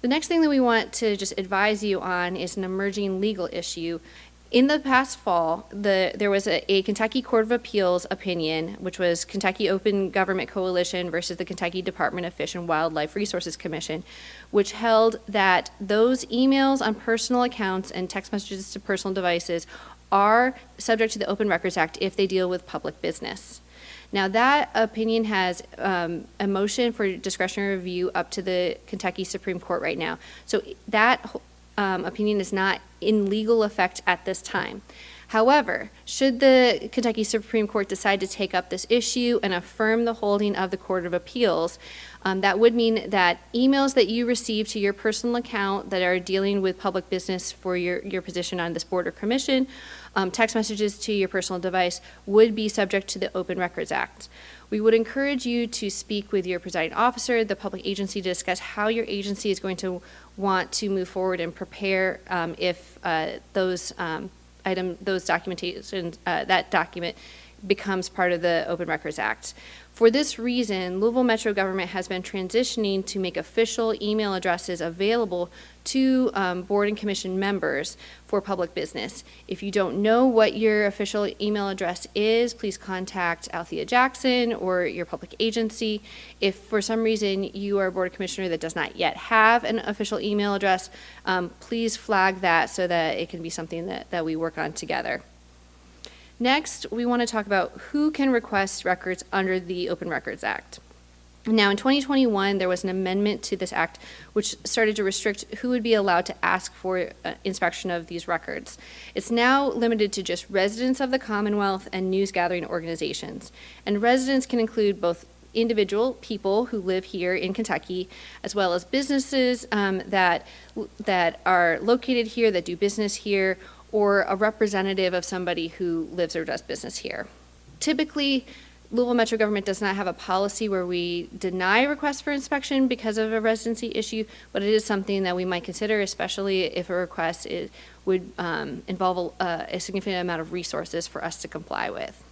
The next thing that we want to just advise you on is an emerging legal issue. In the past fall, there was a Kentucky Court of Appeals opinion, which was Kentucky Open Government Coalition versus the Kentucky Department of Fish and Wildlife Resources Commission, which held that those emails on personal accounts and text messages to personal devices are subject to the Open Records Act if they deal with public business. Now, that opinion has a motion for discretionary review up to the Kentucky Supreme Court right now. So that opinion is not in legal effect at this time. However, should the Kentucky Supreme Court decide to take up this issue and affirm the holding of the Court of Appeals, that would mean that emails that you receive to your personal account that are dealing with public business for your position on this board or commission, text messages to your personal device would be subject to the Open Records Act. We would encourage you to speak with your presiding officer, the public agency, to discuss how your agency is going to want to move forward and prepare if those documentation, that document becomes part of the Open Records Act. For this reason, Louisville Metro Government has been transitioning to make official email addresses available to board and commission members for public business. If you don't know what your official email address is, please contact Althea Jackson or your public agency. If for some reason you are a board commissioner that does not yet have an official email address, please flag that so that it can be something that we work on together. Next, we want to talk about who can request records under the Open Records Act. Now, in 2021, there was an amendment to this act which started to restrict who would be allowed to ask for inspection of these records. It's now limited to just residents of the Commonwealth and news gathering organizations. And residents can include both individual people who live here in Kentucky, as well as businesses that are located here, that do business here, or a representative of somebody who lives or does business here. Typically, Louisville Metro Government does not have a policy where we deny requests for inspection because of a residency issue, but it is something that we might consider, especially if a request would involve a significant amount of resources for us to comply with.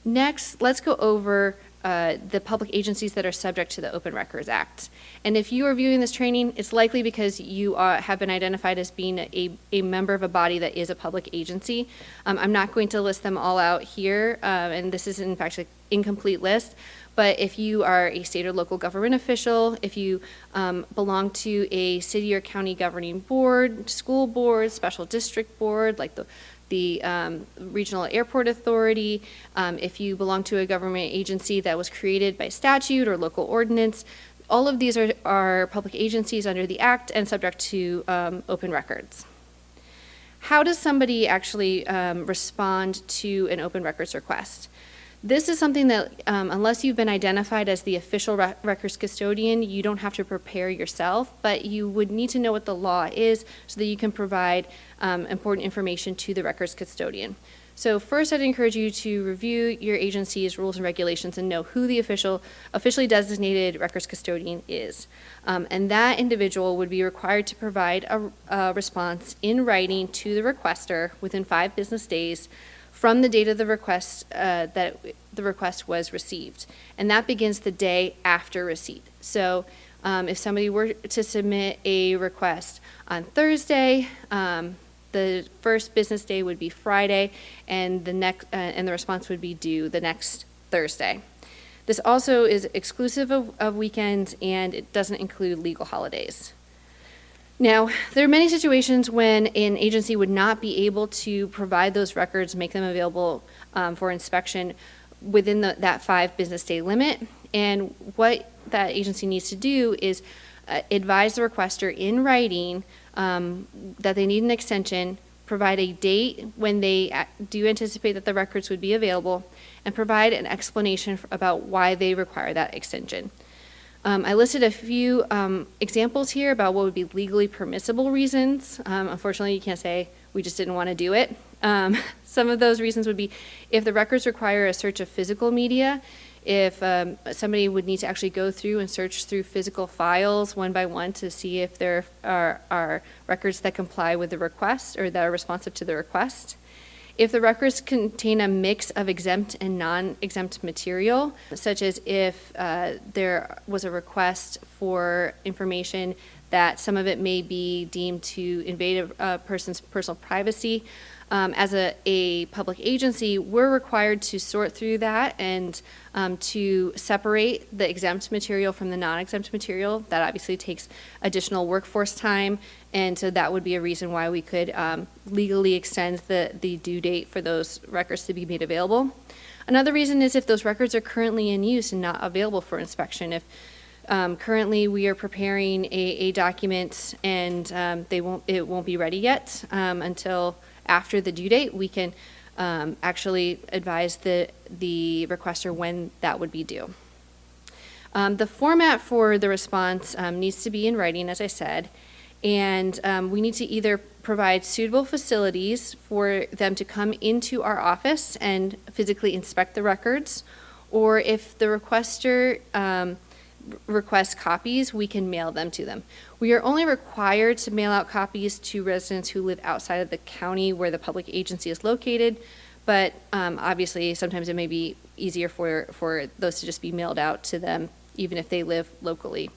Next, let's go over the public agencies that are subject to the Open Records Act. And if you are viewing this training, it's likely because you have been identified as being a member of a body that is a public agency. I'm not going to list them all out here, and this is in fact an incomplete list, but if you are a state or local government official, if you belong to a city or county governing board, school board, special district board, like the Regional Airport Authority, if you belong to a government agency that was created by statute or local ordinance, all of these are public agencies under the Act and subject to open records. How does somebody actually respond to an open records request? This is something that, unless you've been identified as the official records custodian, you don't have to prepare yourself, but you would need to know what the law is so that you can provide important information to the records custodian. So first, I'd encourage you to review your agency's rules and regulations and know who the officially designated records custodian is. And that individual would be required to provide a response in writing to the requester within 5 business days from the date of the request that the request was received. And that begins the day after receipt. So if somebody were to submit a request on Thursday, the first business day would be Friday, and the response would be due the next Thursday. This also is exclusive of weekends, and it doesn't include legal holidays. Now, there are many situations when an agency would not be able to provide those records, make them available for inspection within that 5 business day limit. And what that agency needs to do is advise the requester in writing that they need an extension, provide a date when they do anticipate that the records would be available, and provide an explanation about why they require that extension. I listed a few examples here about what would be legally permissible reasons. Unfortunately, you can't say we just didn't want to do it. Some of those reasons would be if the records require a search of physical media, if somebody would need to actually go through and search through physical files one by one to see if there are records that comply with the request or that are responsive to the request. If the records contain a mix of exempt and non-exempt material, such as if there was a request for information that some of it may be deemed to invade a person's personal privacy, as a public agency, we're required to sort through that and to separate the exempt material from the non-exempt material. That obviously takes additional workforce time, and so that would be a reason why we could legally extend the due date for those records to be made available. Another reason is if those records are currently in use and not available for inspection. If currently we are preparing a document and it won't be ready yet until after the due date, we can actually advise the requester when that would be due. The format for the response needs to be in writing, as I said, and we need to either provide suitable facilities for them to come into our office and physically inspect the records, or if the requester request copies, we can mail them to them. We are only required to mail out copies to residents who live outside of the county where the public agency is located, but obviously sometimes it may be easier for those to just be mailed out to them even if they live locally.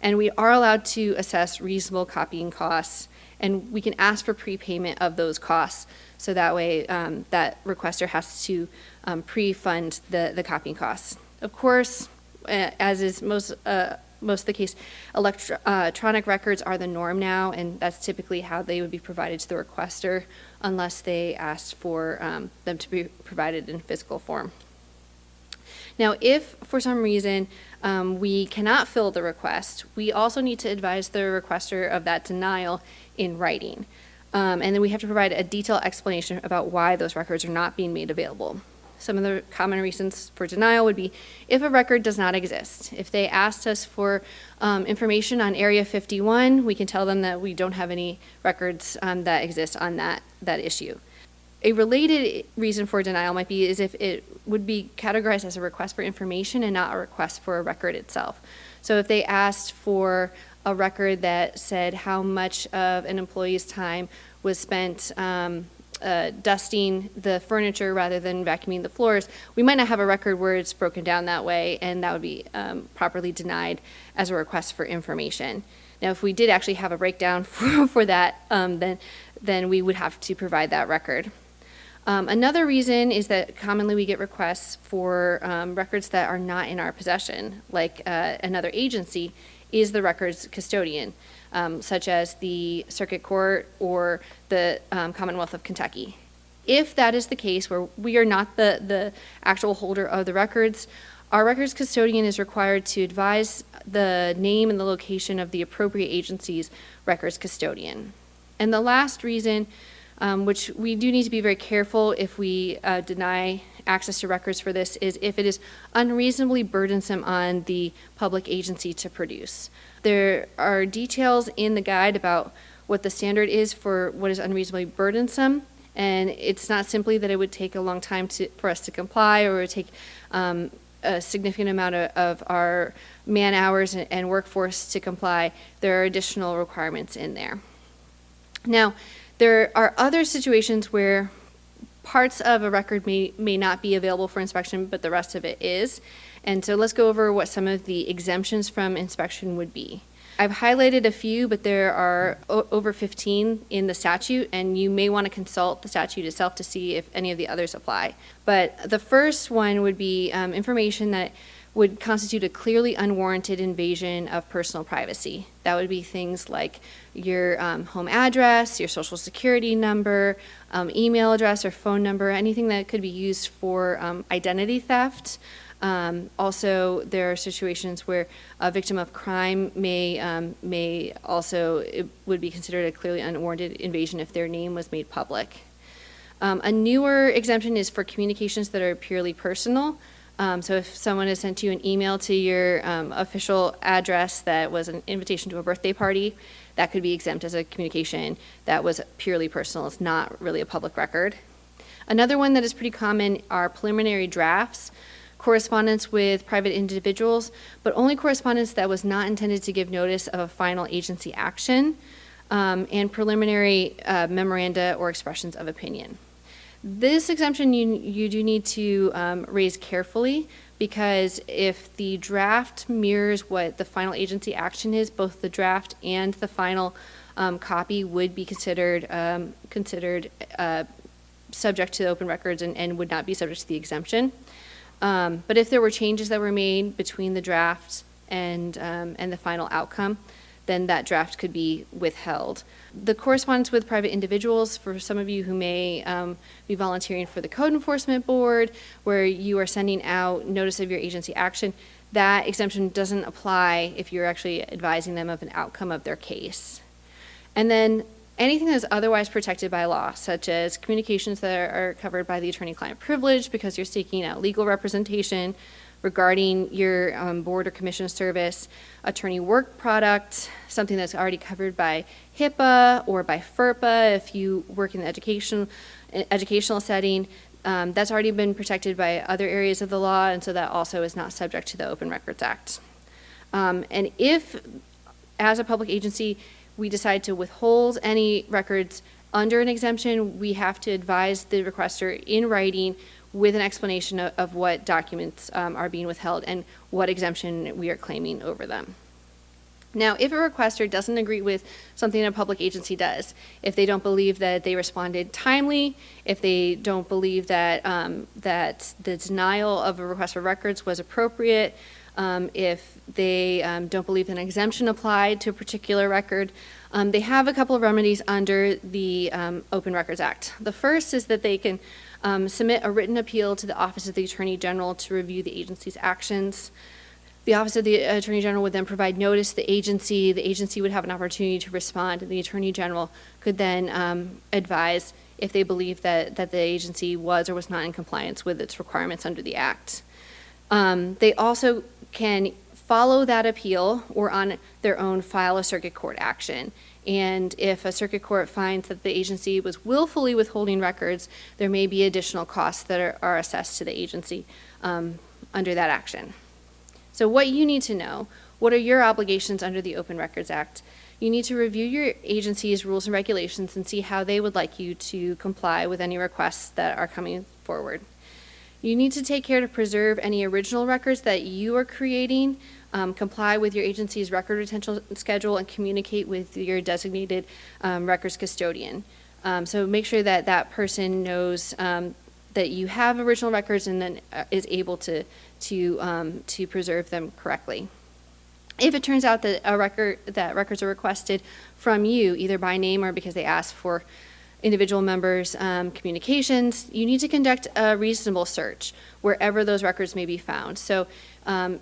And we are allowed to assess reasonable copying costs, and we can ask for prepayment of those costs, so that way that requester has to pre-fund the copying costs. Of course, as is most of the case, electronic records are the norm now, and that's typically how they would be provided to the requester unless they asked for them to be provided in physical form. Now, if for some reason we cannot fill the request, we also need to advise the requester of that denial in writing. And then we have to provide a detailed explanation about why those records are not being made available. Some of the common reasons for denial would be if a record does not exist. If they asked us for information on Area 51, we can tell them that we don't have any records that exist on that issue. A related reason for denial might be is if it would be categorized as a request for information and not a request for a record itself. So if they asked for a record that said how much of an employee's time was spent dusting the furniture rather than vacuuming the floors, we might not have a record where it's broken down that way, and that would be properly denied as a request for information. Now, if we did actually have a breakdown for that, then we would have to provide that record. Another reason is that commonly we get requests for records that are not in our possession, like another agency is the records custodian, such as the Circuit Court or the Commonwealth of Kentucky. If that is the case, where we are not the actual holder of the records, our records custodian is required to advise the name and the location of the appropriate agency's records custodian. And the last reason, which we do need to be very careful if we deny access to records for this, is if it is unreasonably burdensome on the public agency to produce. There are details in the guide about what the standard is for what is unreasonably burdensome, And it's not simply that it would take a long time for us to comply, or it would take a significant amount of our man hours and workforce to comply. There are additional requirements in there. Now, there are other situations where parts of a record may not be available for inspection, but the rest of it is. And so let's go over what some of the exemptions from inspection would be. I've highlighted a few, but there are over 15 in the statute, and you may want to consult the statute itself to see if any of the others apply. But the first one would be information that would constitute a clearly unwarranted invasion of personal privacy. That would be things like your home address, your social security number, email address or phone number, anything that could be used for identity theft. Also, there are situations where a victim of crime may also, it would be considered a clearly unwarranted invasion if their name was made public. A newer exemption is for communications that are purely personal. So if someone has sent you an email to your official address that was an invitation to a birthday party, that could be exempt as a communication that was purely personal. It's not really a public record. Another one that is pretty common are preliminary drafts, correspondence with private individuals, but only correspondence that was not intended to give notice of a final agency action, and preliminary memoranda or expressions of opinion. This exemption you do need to raise carefully, because if the draft mirrors what the final agency action is, both the draft and the final copy would be considered subject to open records and would not be subject to the exemption. But if there were changes that were made between the draft and the final outcome, then that draft could be withheld. The correspondence with private individuals, for some of you who may be volunteering for the Code Enforcement Board, where you are sending out notice of your agency action, that exemption doesn't apply if you're actually advising them of an outcome of their case. And then anything that is otherwise protected by law, such as communications that are covered by the attorney-client privilege because you're seeking out legal representation regarding your board or commission service, attorney work product, something that's already covered by HIPAA or by FERPA if you work in the educational setting. That's already been protected by other areas of the law, and so that also is not subject to the Open Records Act. And if, as a public agency, we decide to withhold any records under an exemption, we have to advise the requester in writing with an explanation of what documents are being withheld and what exemption we are claiming over them. Now, if a requester doesn't agree with something a public agency does, if they don't believe that they responded timely, if they don't believe that that the denial of a request for records was appropriate, if they don't believe an exemption applied to a particular record, they have a couple of remedies under the Open Records Act. The first is that they can submit a written appeal to the Office of the Attorney General to review the agency's actions. The Office of the Attorney General would then provide notice to the agency would have an opportunity to respond, and the Attorney General could then advise if they believe that the agency was or was not in compliance with its requirements under the Act. They also can follow that appeal or on their own file a circuit court action. And if a circuit court finds that the agency was willfully withholding records, there may be additional costs that are assessed to the agency under that action. So what you need to know, what are your obligations under the Open Records Act? You need to review your agency's rules and regulations and see how they would like you to comply with any requests that are coming forward. You need to take care to preserve any original records that you are creating, comply with your agency's record retention schedule, and communicate with your designated records custodian. So make sure that that person knows that you have original records and then is able to preserve them correctly. If it turns out that records are requested from you, either by name or because they ask for individual members' communications, you need to conduct a reasonable search wherever those records may be found. So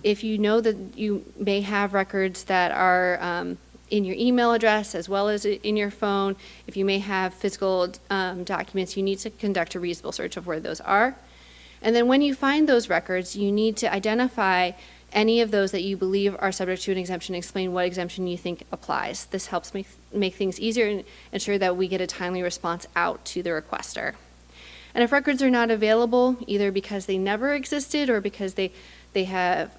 if you know that you may have records that are in your email address as well as in your phone, if you may have physical documents, you need to conduct a reasonable search of where those are. And then when you find those records, you need to identify any of those that you believe are subject to an exemption, explain what exemption you think applies. This helps make things easier and ensure that we get a timely response out to the requester. And if records are not available, either because they never existed or because they have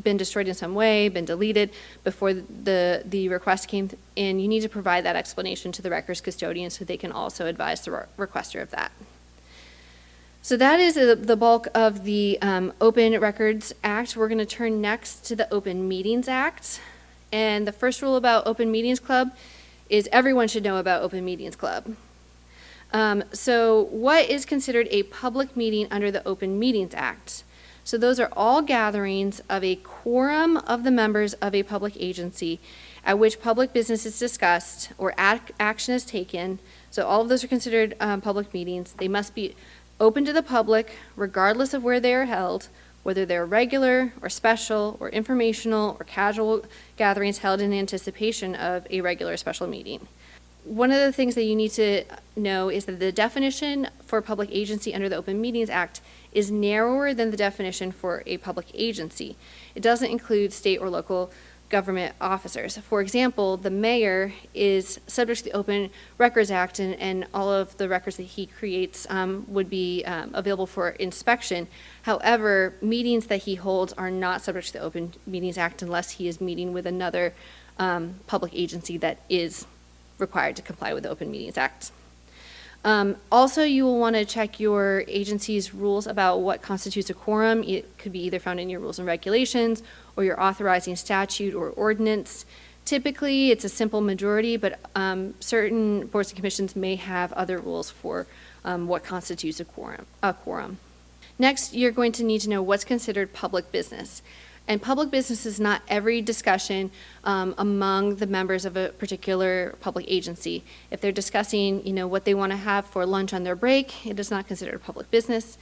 been destroyed in some way, been deleted before the request came in, you need to provide that explanation to the records custodian so they can also advise the requester of that. So that is the bulk of the Open Records Act. We're going to turn next to the Open Meetings Act. And the first rule about Open Meetings Club is everyone should know about Open Meetings Club. So what is considered a public meeting under the Open Meetings Act? So those are all gatherings of a quorum of the members of a public agency at which public business is discussed or action is taken. So all of those are considered public meetings. They must be open to the public regardless of where they are held, whether they're regular or special or informational or casual gatherings held in anticipation of a regular or special meeting. One of the things that you need to know is that the definition for public agency under the Open Meetings Act is narrower than the definition for a public agency. It doesn't include state or local government officers. For example, the mayor is subject to the Open Records Act, and all of the records that he creates would be available for inspection. However, meetings that he holds are not subject to the Open Meetings Act unless he is meeting with another public agency that is required to comply with the Open Meetings Act. Also, you will want to check your agency's rules about what constitutes a quorum. It could be either found in your rules and regulations or your authorizing statute or ordinance. Typically, it's a simple majority, but certain boards and commissions may have other rules for what constitutes a quorum. Next, you're going to need to know what's considered public business. And public business is not every discussion among the members of a particular public agency. If they're discussing, what they want to have for lunch on their break, it is not considered public business.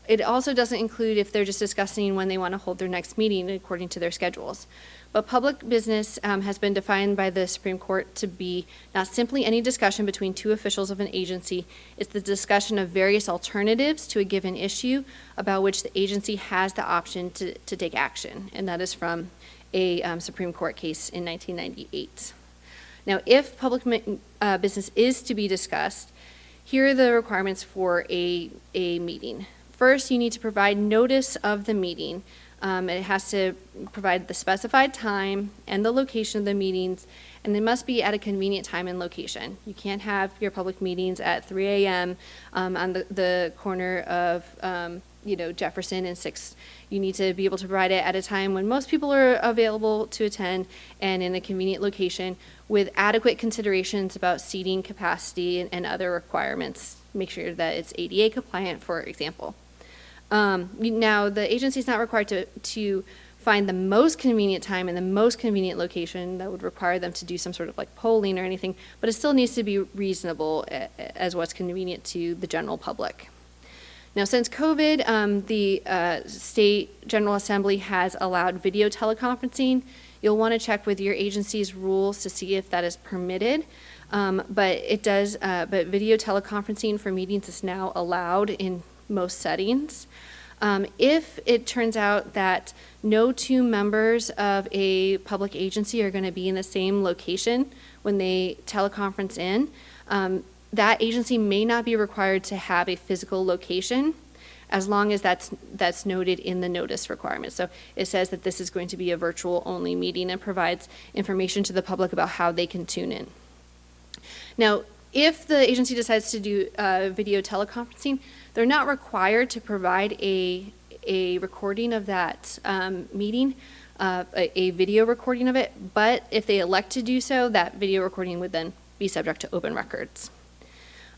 It also doesn't include if they're just discussing when they want to hold their next meeting according to their schedules. But public business has been defined by the Supreme Court to be not simply any discussion between two officials of an agency. It's the discussion of various alternatives to a given issue about which the agency has the option to take action. And that is from a Supreme Court case in 1998. Now, if public business is to be discussed, here are the requirements for a meeting. First, you need to provide notice of the meeting. It has to provide the specified time and the location of the meetings, and they must be at a convenient time and location. You can't have your public meetings at 3 a.m. On the corner of Jefferson and 6th. You need to be able to provide it at a time when most people are available to attend and in a convenient location with adequate considerations about seating capacity and other requirements. Make sure that it's ADA compliant, for example. Now, the agency is not required to find the most convenient time and the most convenient location that would require them to do some sort of polling or anything, but it still needs to be reasonable as what's convenient to the general public. Now, since COVID, the State General Assembly has allowed video teleconferencing. You'll want to check with your agency's rules to see if that is permitted. But video teleconferencing for meetings is now allowed in most settings. If it turns out that no two members of a public agency are going to be in the same location when they teleconference in, that agency may not be required to have a physical location as long as that's noted in the notice requirement. So it says that this is going to be a virtual only meeting and provides information to the public about how they can tune in. Now, if the agency decides to do video teleconferencing, they're not required to provide a recording of that meeting, a video recording of it, but if they elect to do so, that video recording would then be subject to open records.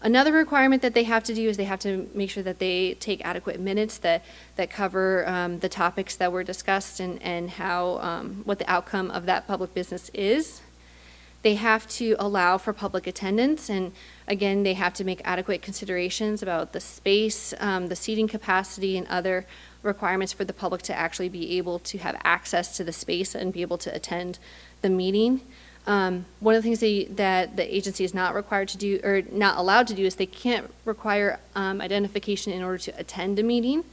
Another requirement that they have to do is they have to make sure that they take adequate minutes that cover the topics that were discussed and how what the outcome of that public business is. They have to allow for public attendance, and again, they have to make adequate considerations about the space, the seating capacity, and other requirements for the public to actually be able to have access to the space and be able to attend the meeting. One of the things that the agency is not required to do or not allowed to do is they can't require identification in order to attend a meeting.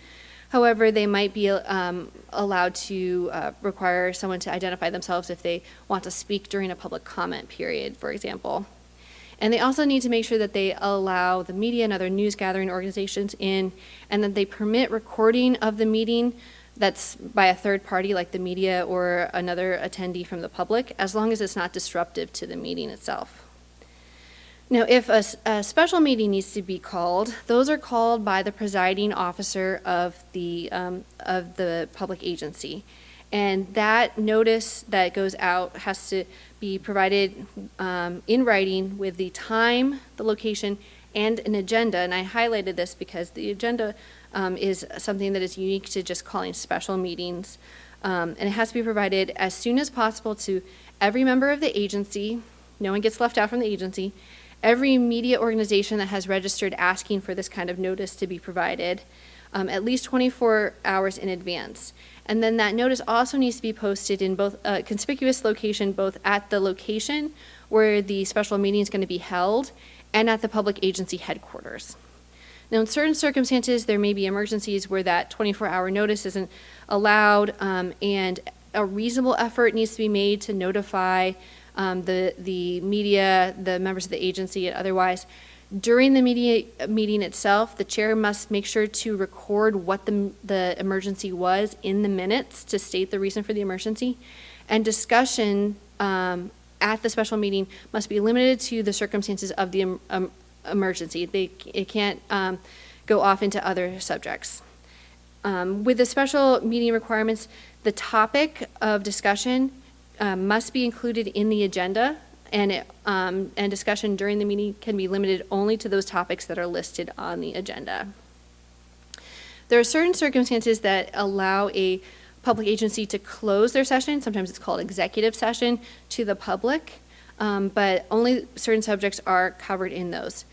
However, they might be allowed to require someone to identify themselves if they want to speak during a public comment period, for example. And they also need to make sure that they allow the media and other news gathering organizations in, and that they permit recording of the meeting that's by a third party like the media or another attendee from the public, as long as it's not disruptive to the meeting itself. Now, if a special meeting needs to be called, those are called by the presiding officer of the public agency. And that notice that goes out has to be provided in writing with the time, the location, and an agenda. And I highlighted this because the agenda is something that is unique to just calling special meetings. And it has to be provided as soon as possible to every member of the agency. No one gets left out from the agency. Every media organization that has registered asking for this kind of notice to be provided at least 24 hours in advance. And then that notice also needs to be posted in both a conspicuous location, both at the location where the special meeting is going to be held and at the public agency headquarters. Now, in certain circumstances, there may be emergencies where that 24-hour notice isn't allowed, and a reasonable effort needs to be made to notify the media, the members of the agency, and otherwise. During the media meeting itself, the chair must make sure to record what the emergency was in the minutes to state the reason for the emergency. And discussion at the special meeting must be limited to the circumstances of the emergency. It can't go off into other subjects. With the special meeting requirements, the topic of discussion must be included in the agenda, and discussion during the meeting can be limited only to those topics that are listed on the agenda. There are certain circumstances that allow a public agency to close their session. Sometimes it's called executive session to the public, but only certain subjects are covered in those.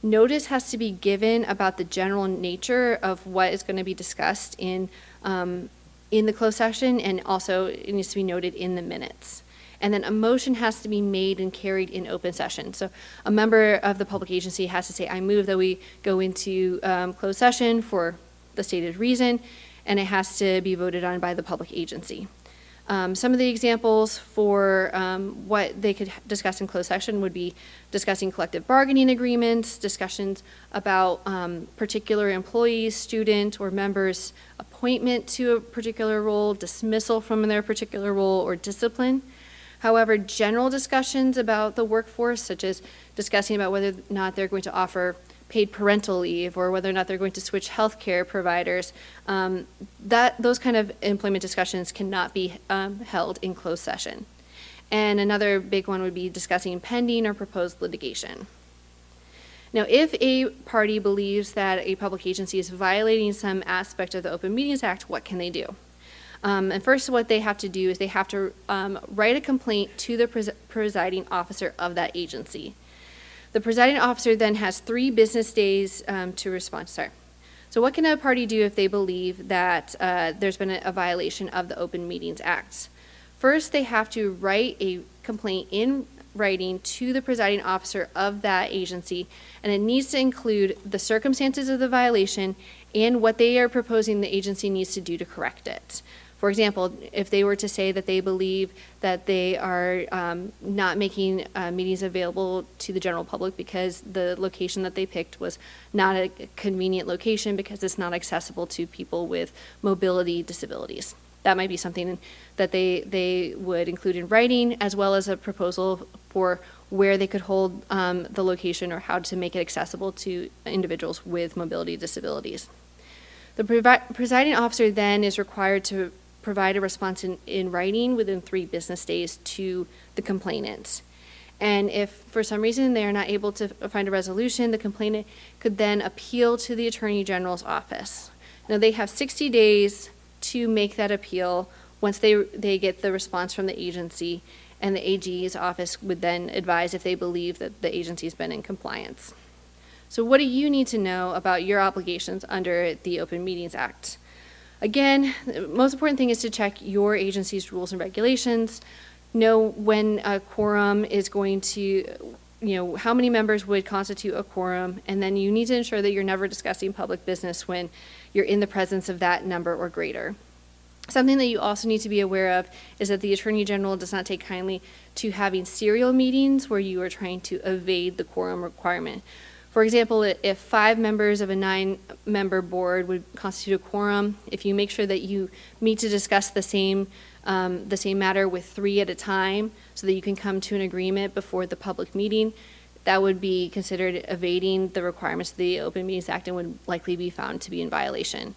Notice has to be given about the general nature of what is going to be discussed in the closed session, and also it needs to be noted in the minutes. And then a motion has to be made and carried in open session. So a member of the public agency has to say, I move that we go into closed session for the stated reason, and it has to be voted on by the public agency. Some of the examples for what they could discuss in closed session would be discussing collective bargaining agreements, discussions about particular employees, student, or members' appointment to a particular role, dismissal from their particular role, or discipline. However, general discussions about the workforce, such as discussing about whether or not they're going to offer paid parental leave or whether or not they're going to switch healthcare providers, those kind of employment discussions cannot be held in closed session. And another big one would be discussing pending or proposed litigation. Now, if a party believes that a public agency is violating some aspect of the Open Meetings Act, what can they do? And first, what they have to do is they have to write a complaint to the presiding officer of that agency. The presiding officer then has 3 business days to respond. So what can a party do if they believe that there's been a violation of the Open Meetings Act? First, they have to write a complaint in writing to the presiding officer of that agency, and it needs to include the circumstances of the violation and what they are proposing the agency needs to do to correct it. For example, if they were to say that they believe that they are not making meetings available to the general public because the location that they picked was not a convenient location because it's not accessible to people with mobility disabilities. That might be something that they would include in writing, as well as a proposal for where they could hold the location or how to make it accessible to individuals with mobility disabilities. The presiding officer then is required to provide a response in writing within 3 business days to the complainant. And if for some reason they are not able to find a resolution, the complainant could then appeal to the Attorney General's office. Now, they have 60 days to make that appeal once they get the response from the agency, and the AG's office would then advise if they believe that the agency's been in compliance. So what do you need to know about your obligations under the Open Meetings Act? Again, the most important thing is to check your agency's rules and regulations, know when a quorum is going to how many members would constitute a quorum, and then you need to ensure that you're never discussing public business when you're in the presence of that number or greater. Something that you also need to be aware of is that the Attorney General does not take kindly to having serial meetings where you are trying to evade the quorum requirement. For example, if 5 members of a 9-member board would constitute a quorum, if you make sure that you meet to discuss the same matter with 3 at a time so that you can come to an agreement before the public meeting, that would be considered evading the requirements of the Open Meetings Act and would likely be found to be in violation.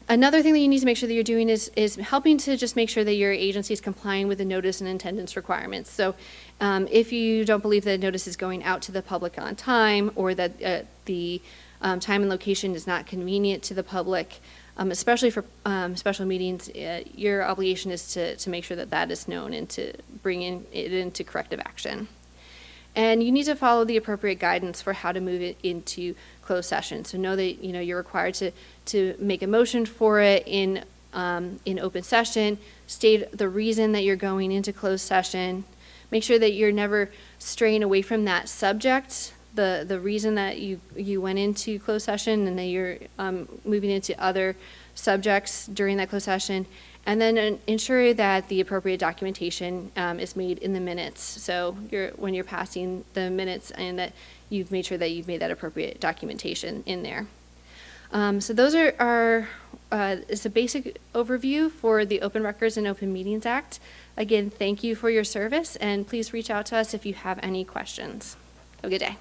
Another thing that you need to make sure that you're doing is helping to just make sure that your agency is complying with the notice and attendance requirements. So if you don't believe that notice is going out to the public on time, or that the time and location is not convenient to the public, especially for special meetings, your obligation is to make sure that that is known and to bring it into corrective action. And you need to follow the appropriate guidance for how to move it into closed session. So know that you're required to make a motion for it in open session. State the reason that you're going into closed session. Make sure that you're never straying away from that subject, the reason that you went into closed session, and that you're moving into other subjects during that closed session. And then ensure that the appropriate documentation is made in the minutes. So when you're passing the minutes, and that you've made sure that you've made that appropriate documentation in there. So those are it's a basic overview for the Open Records and Open Meetings Act. Again, thank you for your service, and please reach out to us if you have any questions. Have a good day.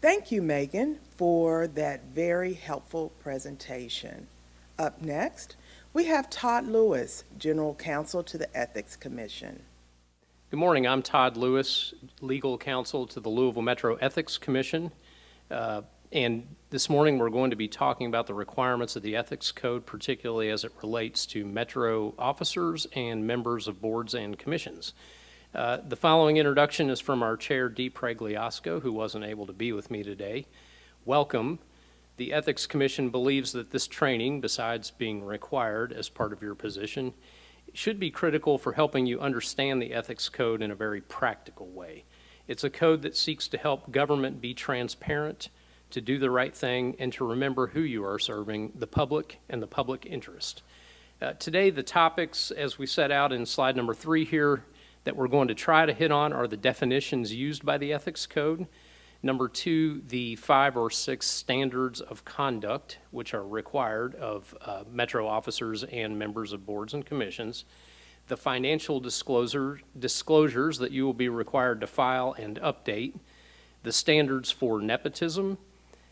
Thank you, Megan, for that very helpful presentation. Up next, we have Todd Lewis, General Counsel to the Ethics Commission. Good morning. I'm Todd Lewis, Legal Counsel to the Louisville Metro Ethics Commission. And this morning we're going to be talking about the requirements of the Ethics Code, particularly as it relates to Metro officers and members of boards and commissions. The following introduction is from our Chair, Dee Pregliasco, who wasn't able to be with me today. Welcome. The Ethics Commission believes that this training, besides being required as part of your position, should be critical for helping you understand the Ethics Code in a very practical way. It's a code that seeks to help government be transparent, to do the right thing, and to remember who you are serving, the public and the public interest. Today, the topics, as we set out in slide number 3 here, that we're going to try to hit on are the definitions used by the Ethics Code. Number 2, the 5 or 6 standards of conduct, which are required of Metro officers and members of boards and commissions. The financial disclosures that you will be required to file and update. The standards for nepotism.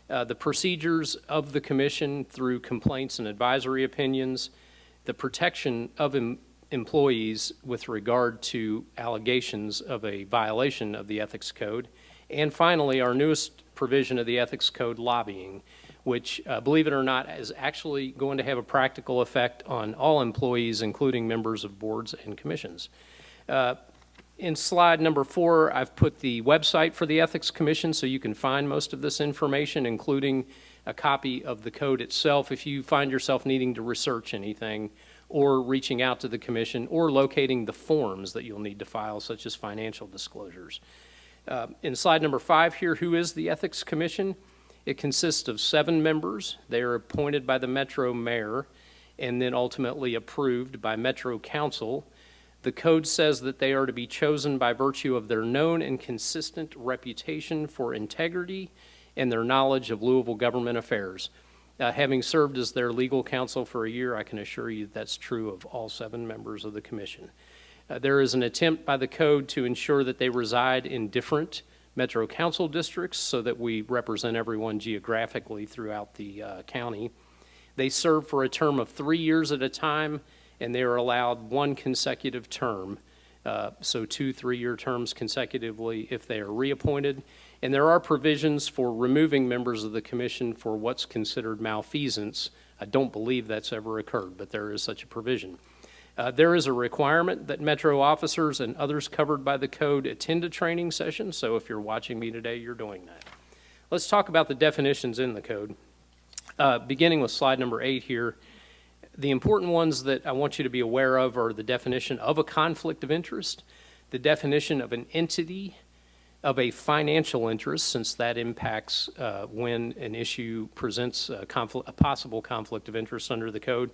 The procedures of the commission through complaints and advisory opinions. The protection of employees with regard to allegations of a violation of the Ethics Code. And finally, our newest provision of the Ethics Code, lobbying, which, believe it or not, is actually going to have a practical effect on all employees, including members of boards and commissions. In slide number 4, I've put the website for the Ethics Commission so you can find most of this information, including a copy of the code itself if you find yourself needing to research anything, or reaching out to the commission, or locating the forms that you'll need to file, such as financial disclosures. In slide number 5 here, who is the Ethics Commission? It consists of 7 members. They are appointed by the Metro Mayor and then ultimately approved by Metro Council. The code says that they are to be chosen by virtue of their known and consistent reputation for integrity and their knowledge of Louisville government affairs. Having served as their legal counsel for a year, I can assure you that's true of all 7 members of the commission. There is an attempt by the code to ensure that they reside in different Metro Council districts so that we represent everyone geographically throughout the county. They serve for a term of 3 years at a time, and they are allowed 1 consecutive term, so 2 3-year terms consecutively if they are reappointed. And there are provisions for removing members of the commission for what's considered malfeasance. I don't believe that's ever occurred, but there is such a provision. There is a requirement that Metro officers and others covered by the code attend a training session, so if you're watching me today, you're doing that. Let's talk about the definitions in the code. Beginning with slide number 8 here, the important ones that I want you to be aware of are the definition of a conflict of interest, the definition of an entity, of a financial interest, since that impacts when an issue presents a possible conflict of interest under the code,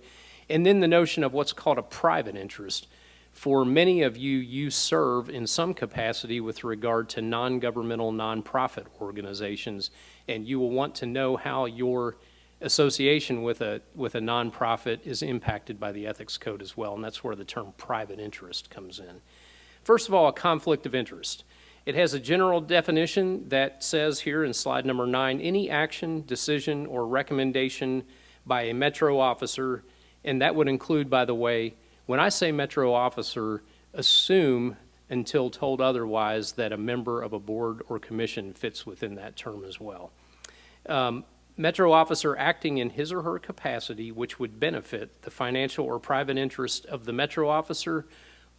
and then the notion of what's called a private interest. For many of you, you serve in some capacity with regard to non-governmental, nonprofit organizations, and you will want to know how your association with a nonprofit is impacted by the ethics code as well, and that's where the term private interest comes in. First of all, a conflict of interest. It has a general definition that says here in slide number 9, any action, decision, or recommendation by a Metro officer, and that would include, by the way, when I say Metro officer, assume until told otherwise that a member of a board or commission fits within that term as well. Metro officer acting in his or her capacity which would benefit the financial or private interest of the Metro officer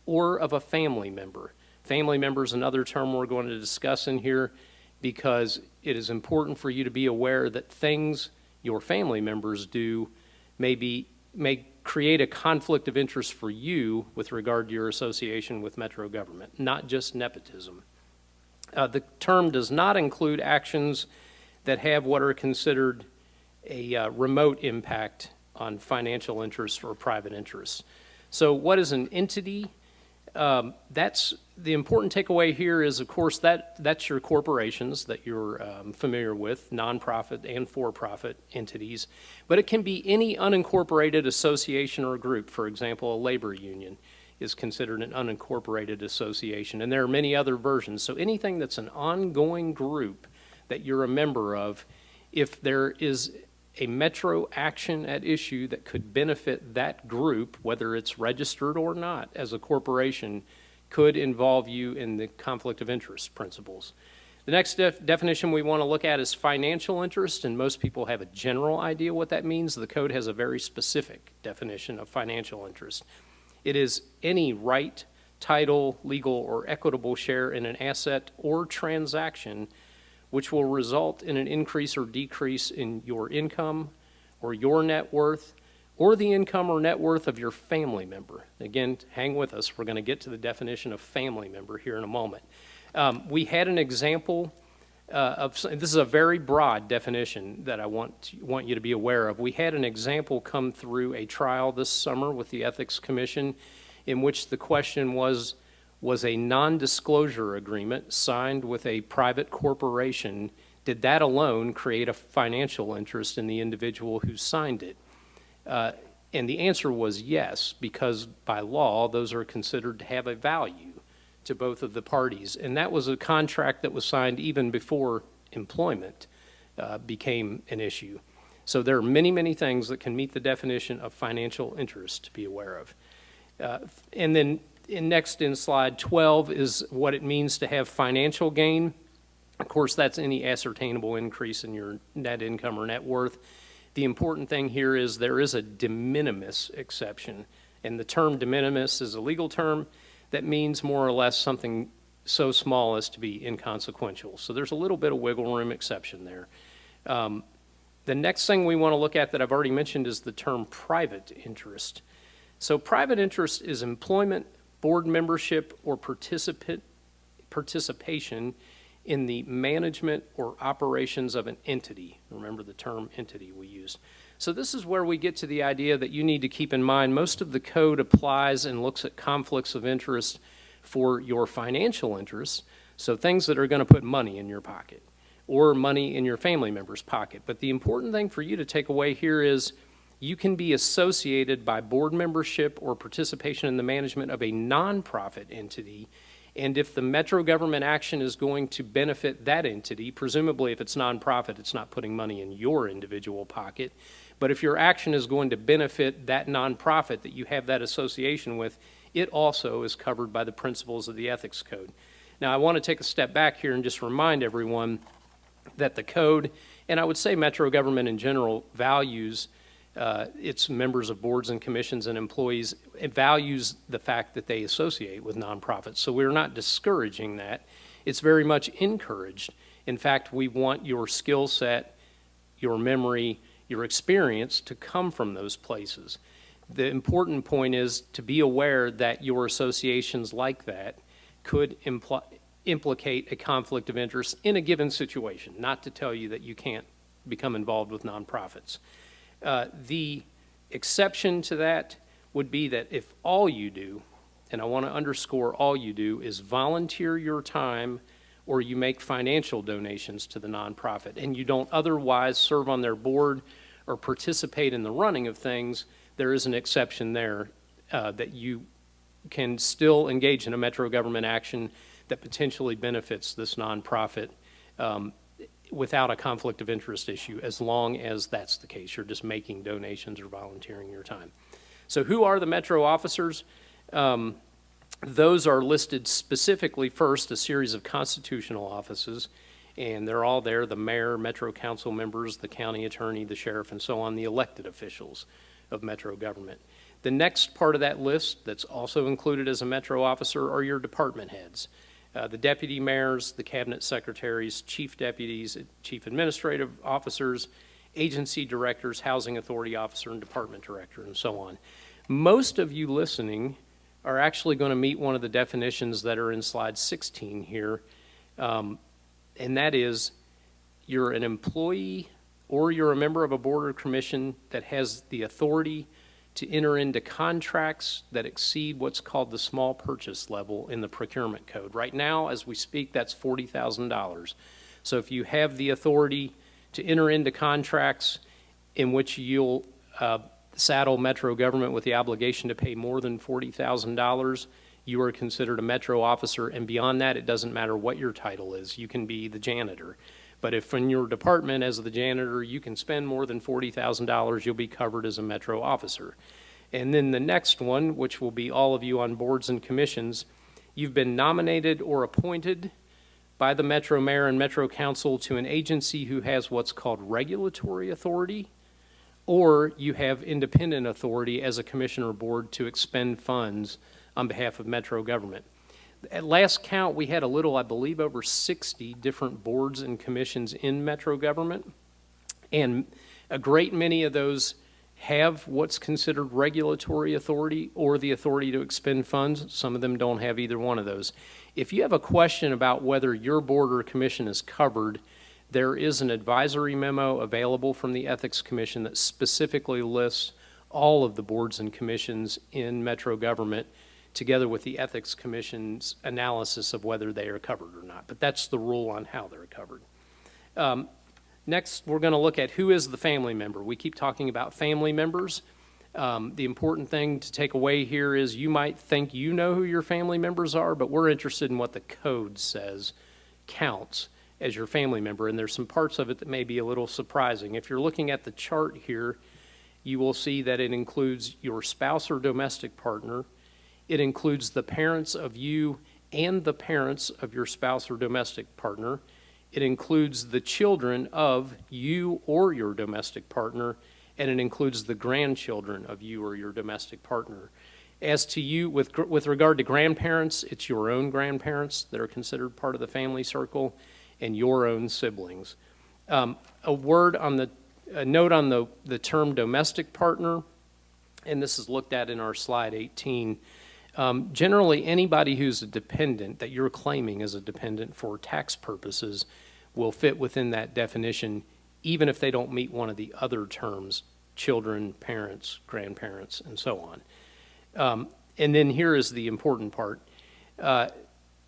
or of a family member. Family member is another term we're going to discuss in here because it is important for you to be aware that things your family members do may create a conflict of interest for you with regard to your association with Metro government, not just nepotism. The term does not include actions that have what are considered a remote impact on financial interests or private interests. So what is an entity? That's the important takeaway here is, of course, that's your corporations that you're familiar with, nonprofit and for-profit entities, but it can be any unincorporated association or group. For example, a labor union is considered an unincorporated association, and there are many other versions. So anything that's an ongoing group that you're a member of, if there is a Metro action at issue that could benefit that group, whether it's registered or not as a corporation, could involve you in the conflict of interest principles. The next definition we want to look at is financial interest, and most people have a general idea what that means. The code has a very specific definition of financial interest. It is any right, title, legal, or equitable share in an asset or transaction which will result in an increase or decrease in your income or your net worth or the income or net worth of your family member. Again, hang with us. We're going to get to the definition of family member here in a moment. We had an example this is a very broad definition that I want you to be aware of. We had an example come through a trial this summer with the Ethics Commission in which the question was a non-disclosure agreement signed with a private corporation, did that alone create a financial interest in the individual who signed it? And the answer was yes, because by law, those are considered to have a value to both of the parties. And that was a contract that was signed even before employment became an issue. So there are many, many things that can meet the definition of financial interest to be aware of. And then next in slide 12 is what it means to have financial gain. Of course, that's any ascertainable increase in your net income or net worth. The important thing here is there is a de minimis exception, and the term de minimis is a legal term that means more or less something so small as to be inconsequential. So there's a little bit of wiggle room exception there. The next thing we want to look at that I've already mentioned is the term private interest. So private interest is employment, board membership, or participation in the management or operations of an entity. Remember the term entity we used. So this is where we get to the idea that you need to keep in mind most of the code applies and looks at conflicts of interest for your financial interests, so things that are going to put money in your pocket or money in your family member's pocket. But the important thing for you to take away here is you can be associated by board membership or participation in the management of a nonprofit entity, and if the Metro government action is going to benefit that entity, presumably if it's nonprofit, it's not putting money in your individual pocket, but if your action is going to benefit that nonprofit that you have that association with, it also is covered by the principles of the Ethics Code. Now, I want to take a step back here and just remind everyone that the code, and I would say Metro government in general, values its members of boards and commissions and employees. It values the fact that they associate with nonprofits. So we're not discouraging that. It's very much encouraged. In fact, we want your skill set, your memory, your experience to come from those places. The important point is to be aware that your associations like that could implicate a conflict of interest in a given situation, not to tell you that you can't become involved with nonprofits. The exception to that would be that if all you do, and I want to underscore all you do, is volunteer your time or you make financial donations to the nonprofit and you don't otherwise serve on their board or participate in the running of things, there is an exception there that you can still engage in a Metro government action that potentially benefits this nonprofit without a conflict of interest issue, as long as that's the case. You're just making donations or volunteering your time. So who are the Metro officers? Those are listed specifically first, a series of constitutional offices, and they're all there, the mayor, Metro council members, the county attorney, the sheriff, and so on, the elected officials of Metro government. The next part of that list that's also included as a Metro officer are your department heads. The deputy mayors, the cabinet secretaries, chief deputies, chief administrative officers, agency directors, housing authority officer, and department director, and so on. Most of you listening are actually going to meet one of the definitions that are in slide 16 here, and that is you're an employee or you're a member of a board or commission that has the authority to enter into contracts that exceed what's called the small purchase level in the procurement code. Right now, as we speak, that's $40,000. So if you have the authority to enter into contracts in which you'll saddle Metro government with the obligation to pay more than $40,000, you are considered a Metro officer, and beyond that, it doesn't matter what your title is. You can be the janitor. But if in your department as the janitor you can spend more than $40,000, you'll be covered as a Metro officer. And then the next one, which will be all of you on boards and commissions, you've been nominated or appointed by the Metro Mayor and Metro Council to an agency who has what's called regulatory authority, or you have independent authority as a commission or board to expend funds on behalf of Metro government. At last count, we had I believe, over 60 different boards and commissions in Metro government, and a great many of those have what's considered regulatory authority or the authority to expend funds. Some of them don't have either one of those. If you have a question about whether your board or commission is covered, there is an advisory memo available from the Ethics Commission that specifically lists all of the boards and commissions in Metro government, together with the Ethics Commission's analysis of whether they are covered or not. But that's the rule on how they're covered. Next, we're going to look at who is the family member. We keep talking about family members. The important thing to take away here is you might think you know who your family members are, but we're interested in what the code says counts as your family member, and there's some parts of it that may be a little surprising. If you're looking at the chart here, you will see that it includes your spouse or domestic partner. It includes the parents of you and the parents of your spouse or domestic partner. It includes the children of you or your domestic partner, and it includes the grandchildren of you or your domestic partner. As to you, with regard to grandparents, it's your own grandparents that are considered part of the family circle, and your own siblings. A note on the term domestic partner, and this is looked at in our slide 18. Generally, anybody who's a dependent that you're claiming as a dependent for tax purposes will fit within that definition, even if they don't meet one of the other terms, children, parents, grandparents, and so on. And then here is the important part.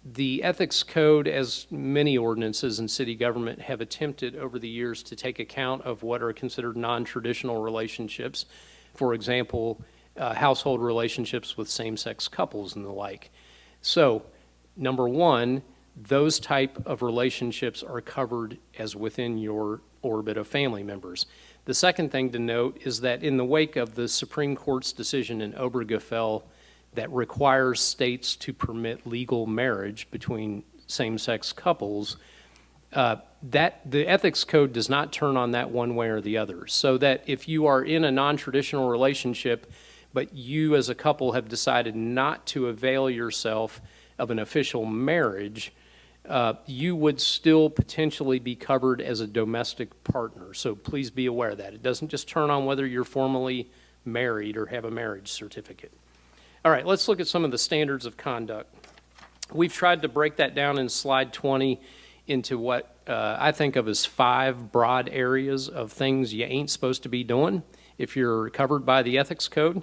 The Ethics Code, as many ordinances in city government, have attempted over the years to take account of what are considered non-traditional relationships. For example, household relationships with same-sex couples and the like. So, number one, those type of relationships are covered as within your orbit of family members. The second thing to note is that in the wake of the Supreme Court's decision in Obergefell that requires states to permit legal marriage between same-sex couples, that the Ethics Code does not turn on that one way or the other. So that if you are in a non-traditional relationship, but you as a couple have decided not to avail yourself of an official marriage, you would still potentially be covered as a domestic partner. So please be aware of that. It doesn't just turn on whether you're formally married or have a marriage certificate. All right, let's look at some of the standards of conduct. We've tried to break that down in slide 20 into what I think of as 5 broad areas of things you ain't supposed to be doing if you're covered by the ethics code.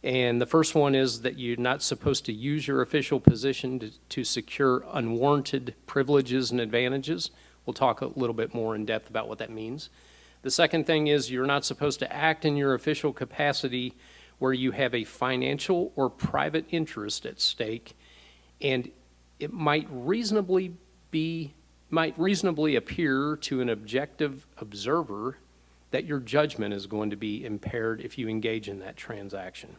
And the first one is that you're not supposed to use your official position to secure unwarranted privileges and advantages. We'll talk a little bit more in depth about what that means. The second thing is you're not supposed to act in your official capacity where you have a financial or private interest at stake, and it might reasonably appear to an objective observer that your judgment is going to be impaired if you engage in that transaction.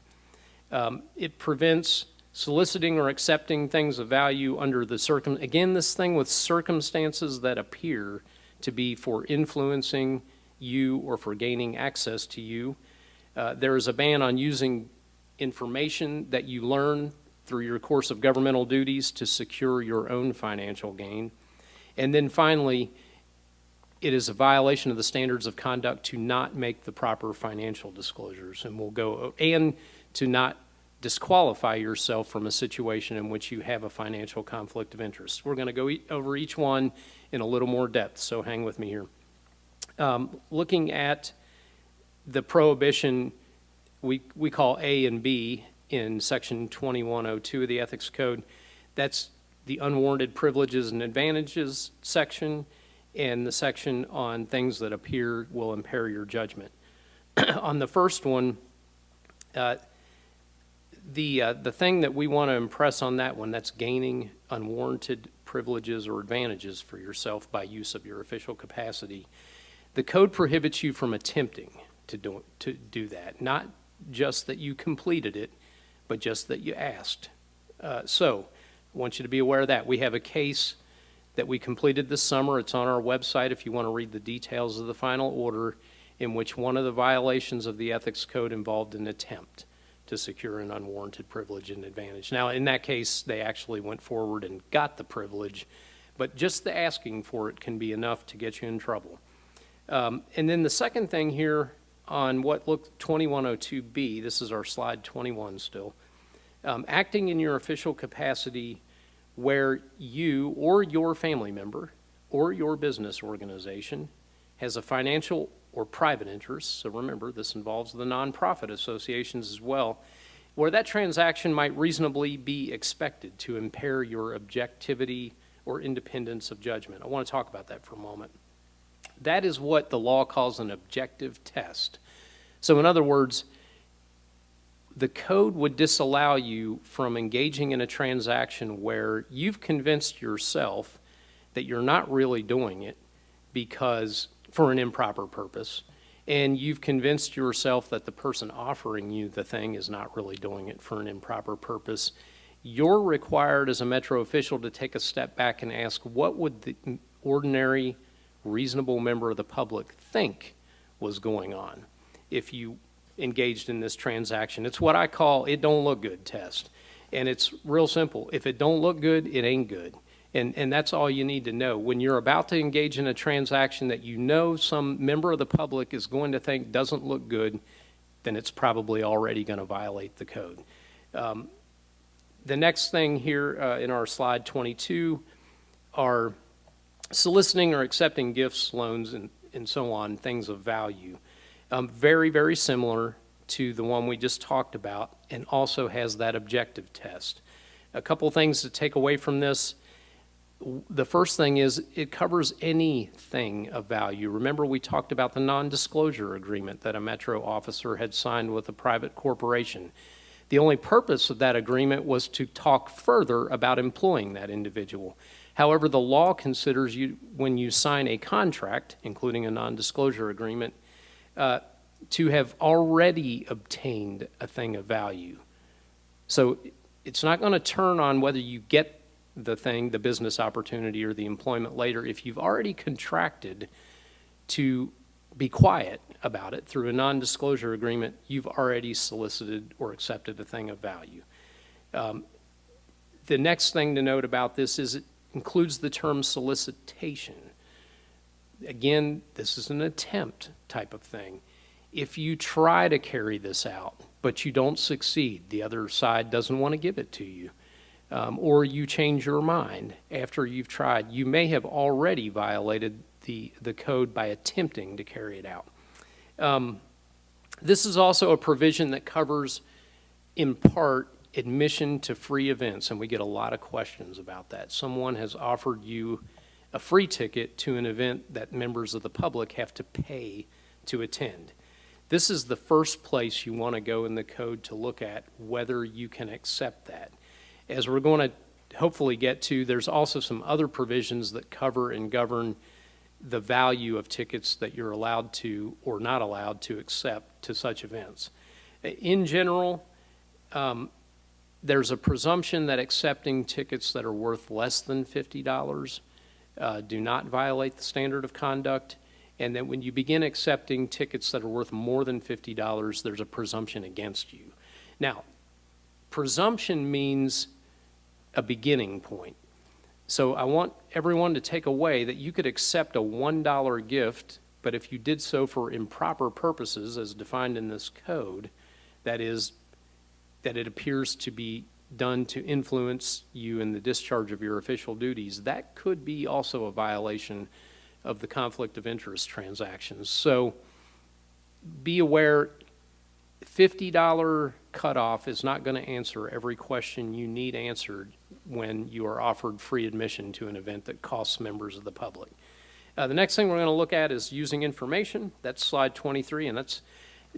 It prevents soliciting or accepting things of value under the again, this thing with circumstances that appear to be for influencing you or for gaining access to you. There is a ban on using information that you learn through your course of governmental duties to secure your own financial gain. And then finally, it is a violation of the standards of conduct to not make the proper financial disclosures, and to not disqualify yourself from a situation in which you have a financial conflict of interest. We're going to go over each one in a little more depth, so hang with me here. Looking at the prohibition we call A and B in section 2102 of the Ethics Code, that's the unwarranted privileges and advantages section, and the section on things that appear will impair your judgment. On the first one, the thing that we want to impress on that one, that's gaining unwarranted privileges or advantages for yourself by use of your official capacity. The code prohibits you from attempting to do that, not just that you completed it, but just that you asked. So I want you to be aware of that. We have a case that we completed this summer. It's on our website if you want to read the details of the final order, in which one of the violations of the Ethics Code involved an attempt to secure an unwarranted privilege and advantage. Now, in that case, they actually went forward and got the privilege, but just the asking for it can be enough to get you in trouble. And then the second thing here on what looked 2102B, this is our slide 21 still, acting in your official capacity where you or your family member or your business organization has a financial or private interest, so remember this involves the nonprofit associations as well, where that transaction might reasonably be expected to impair your objectivity or independence of judgment. I want to talk about that for a moment. That is what the law calls an objective test. So in other words, the code would disallow you from engaging in a transaction where you've convinced yourself that you're not really doing it because for an improper purpose, and you've convinced yourself that the person offering you the thing is not really doing it for an improper purpose. You're required as a Metro official to take a step back and ask, what would the ordinary, reasonable member of the public think was going on if you engaged in this transaction? It's what I call it don't look good test. And it's real simple. If it don't look good, it ain't good. And that's all you need to know. When you're about to engage in a transaction that you know some member of the public is going to think doesn't look good, then it's probably already going to violate the code. The next thing here in our slide 22 are soliciting or accepting gifts, loans, and so on, things of value. Very, very similar to the one we just talked about, and also has that objective test. A couple things to take away from this. The first thing is it covers anything of value. Remember, we talked about the non-disclosure agreement that a Metro officer had signed with a private corporation. The only purpose of that agreement was to talk further about employing that individual. However, the law considers you, when you sign a contract, including a non-disclosure agreement, to have already obtained a thing of value. So it's not going to turn on whether you get the thing, the business opportunity, or the employment later. If you've already contracted to be quiet about it through a non-disclosure agreement, you've already solicited or accepted a thing of value. The next thing to note about this is it includes the term solicitation. Again, this is an attempt type of thing. If you try to carry this out, but you don't succeed, the other side doesn't want to give it to you, or you change your mind after you've tried, you may have already violated the code by attempting to carry it out. This is also a provision that covers, in part, admission to free events, and we get a lot of questions about that. Someone has offered you a free ticket to an event that members of the public have to pay to attend. This is the first place you want to go in the code to look at whether you can accept that. As we're going to hopefully get to, there's also some other provisions that cover and govern the value of tickets that you're allowed to or not allowed to accept to such events. In general, there's a presumption that accepting tickets that are worth less than $50 do not violate the standard of conduct, and that when you begin accepting tickets that are worth more than $50, there's a presumption against you. Now, presumption means a beginning point. So I want everyone to take away that you could accept a $1 gift, but if you did so for improper purposes, as defined in this code, that is, that it appears to be done to influence you in the discharge of your official duties, that could be also a violation of the conflict of interest transactions. So be aware, $50 cutoff is not going to answer every question you need answered when you are offered free admission to an event that costs members of the public. The next thing we're going to look at is using information. That's slide 23, and that's,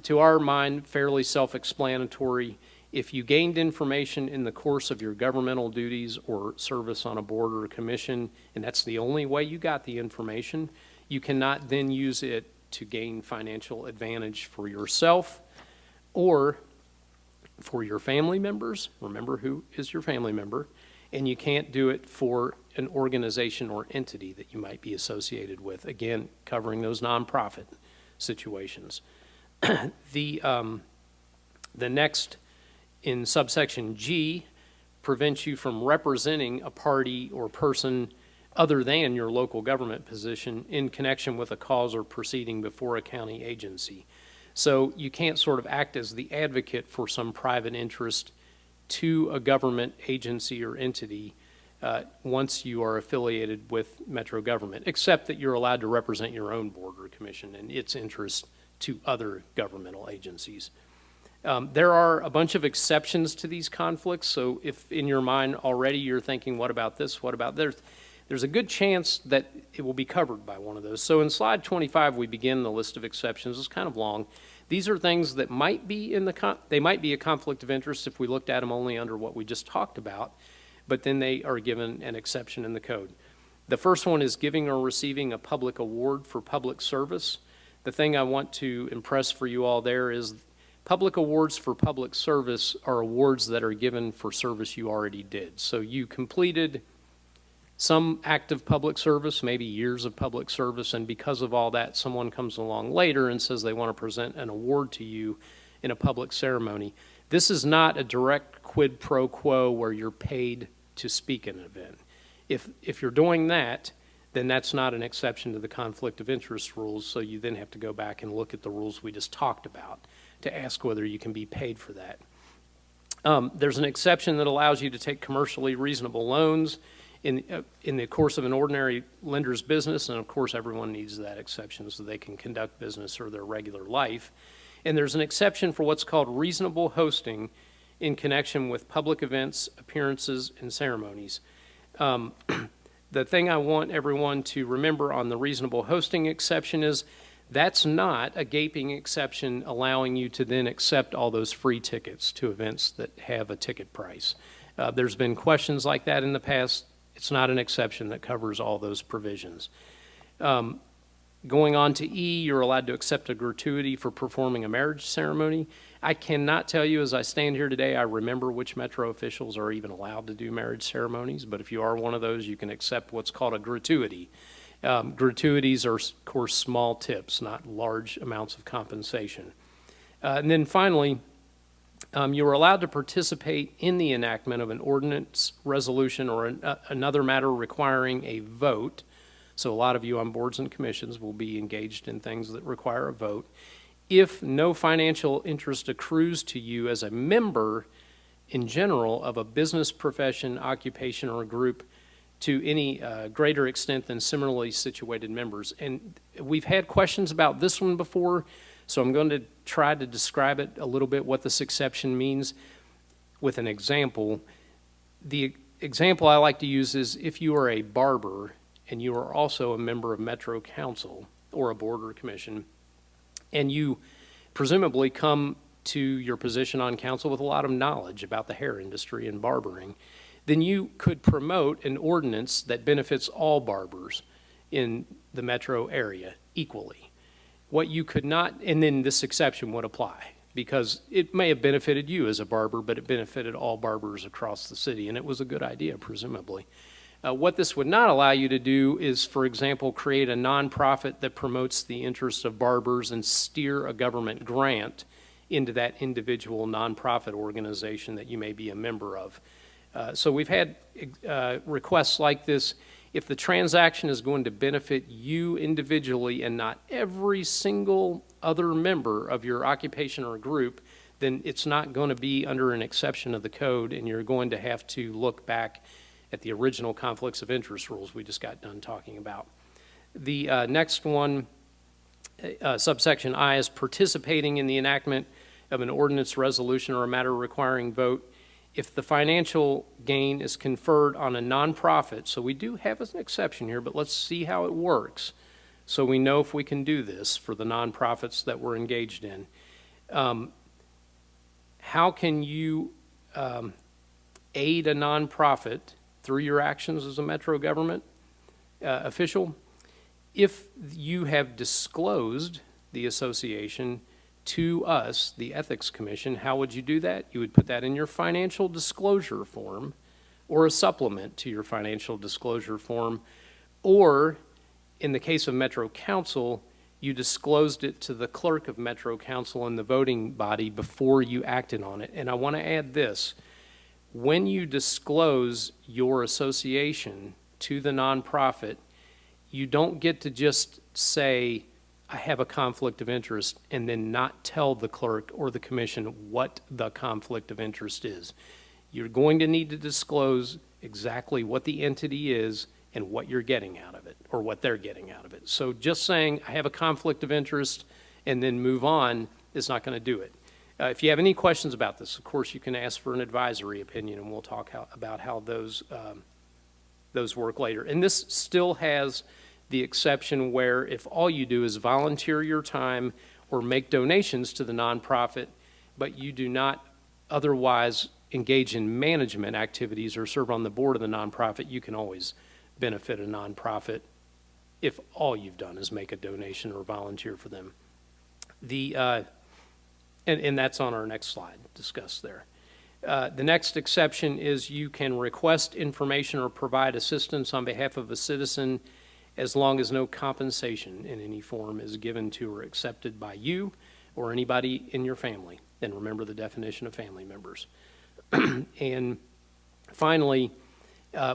to our mind, fairly self-explanatory. If you gained information in the course of your governmental duties or service on a board or a commission, and that's the only way you got the information, you cannot then use it to gain financial advantage for yourself or for your family members. Remember who is your family member. And you can't do it for an organization or entity that you might be associated with, again, covering those nonprofit situations. The next, in subsection G, prevents you from representing a party or person other than your local government position in connection with a cause or proceeding before a county agency. So you can't sort of act as the advocate for some private interest to a government agency or entity once you are affiliated with Metro government, except that you're allowed to represent your own board or commission and its interests to other governmental agencies. There are a bunch of exceptions to these conflicts, so if in your mind already you're thinking, what about this, what about this? There's a good chance that it will be covered by one of those. So in slide 25, we begin the list of exceptions. It's kind of long. These are things that might be they might be a conflict of interest if we looked at them only under what we just talked about, but then they are given an exception in the code. The first one is giving or receiving a public award for public service. The thing I want to impress for you all there is public awards for public service are awards that are given for service you already did. So you completed some act of public service, maybe years of public service, and because of all that, someone comes along later and says they want to present an award to you in a public ceremony. This is not a direct quid pro quo where you're paid to speak at an event. If you're doing that, then that's not an exception to the conflict of interest rules, so you then have to go back and look at the rules we just talked about to ask whether you can be paid for that. There's an exception that allows you to take commercially reasonable loans in the course of an ordinary lender's business, and of course everyone needs that exception so they can conduct business or their regular life. And there's an exception for what's called reasonable hosting in connection with public events, appearances, and ceremonies. The thing I want everyone to remember on the reasonable hosting exception is that's not a gaping exception allowing you to then accept all those free tickets to events that have a ticket price. There's been questions like that in the past. It's not an exception that covers all those provisions. Going on to E, you're allowed to accept a gratuity for performing a marriage ceremony. I cannot tell you as I stand here today, I remember which Metro officials are even allowed to do marriage ceremonies, but if you are one of those, you can accept what's called a gratuity. Gratuities are, of course, small tips, not large amounts of compensation. And then finally, you are allowed to participate in the enactment of an ordinance, resolution, or another matter requiring a vote. So a lot of you on boards and commissions will be engaged in things that require a vote. If no financial interest accrues to you as a member in general of a business, profession, occupation, or group to any greater extent than similarly situated members. And we've had questions about this one before, so I'm going to try to describe it a little bit, what this exception means, with an example. The example I like to use is if you are a barber and you are also a member of Metro Council or a board or commission, and you presumably come to your position on council with a lot of knowledge about the hair industry and barbering, then you could promote an ordinance that benefits all barbers in the metro area equally. What you could not, and then this exception would apply, because it may have benefited you as a barber, but it benefited all barbers across the city, and it was a good idea, presumably. What this would not allow you to do is, for example, create a nonprofit that promotes the interests of barbers and steer a government grant into that individual nonprofit organization that you may be a member of. So we've had requests like this. If the transaction is going to benefit you individually and not every single other member of your occupation or group, then it's not going to be under an exception of the code, and you're going to have to look back at the original conflicts of interest rules we just got done talking about. The next one, subsection I, is participating in the enactment of an ordinance, resolution, or a matter requiring vote if the financial gain is conferred on a nonprofit. So we do have an exception here, but let's see how it works so we know if we can do this for the nonprofits that we're engaged in. How can you aid a nonprofit through your actions as a Metro government official? If you have disclosed the association to us, the Ethics Commission, how would you do that? You would put that in your financial disclosure form or a supplement to your financial disclosure form, or in the case of Metro Council, you disclosed it to the clerk of Metro Council and the voting body before you acted on it. And I want to add this. When you disclose your association to the nonprofit, you don't get to just say, I have a conflict of interest, and then not tell the clerk or the commission what the conflict of interest is. You're going to need to disclose exactly what the entity is and what you're getting out of it, or what they're getting out of it. So just saying, I have a conflict of interest, and then move on is not going to do it. If you have any questions about this, of course, you can ask for an advisory opinion, and we'll talk about how those work later. And this still has the exception where if all you do is volunteer your time or make donations to the nonprofit, but you do not otherwise engage in management activities or serve on the board of the nonprofit, you can always benefit a nonprofit if all you've done is make a donation or volunteer for them. And that's on our next slide, discussed there. The next exception is you can request information or provide assistance on behalf of a citizen as long as no compensation in any form is given to or accepted by you or anybody in your family. And remember the definition of family members. And finally,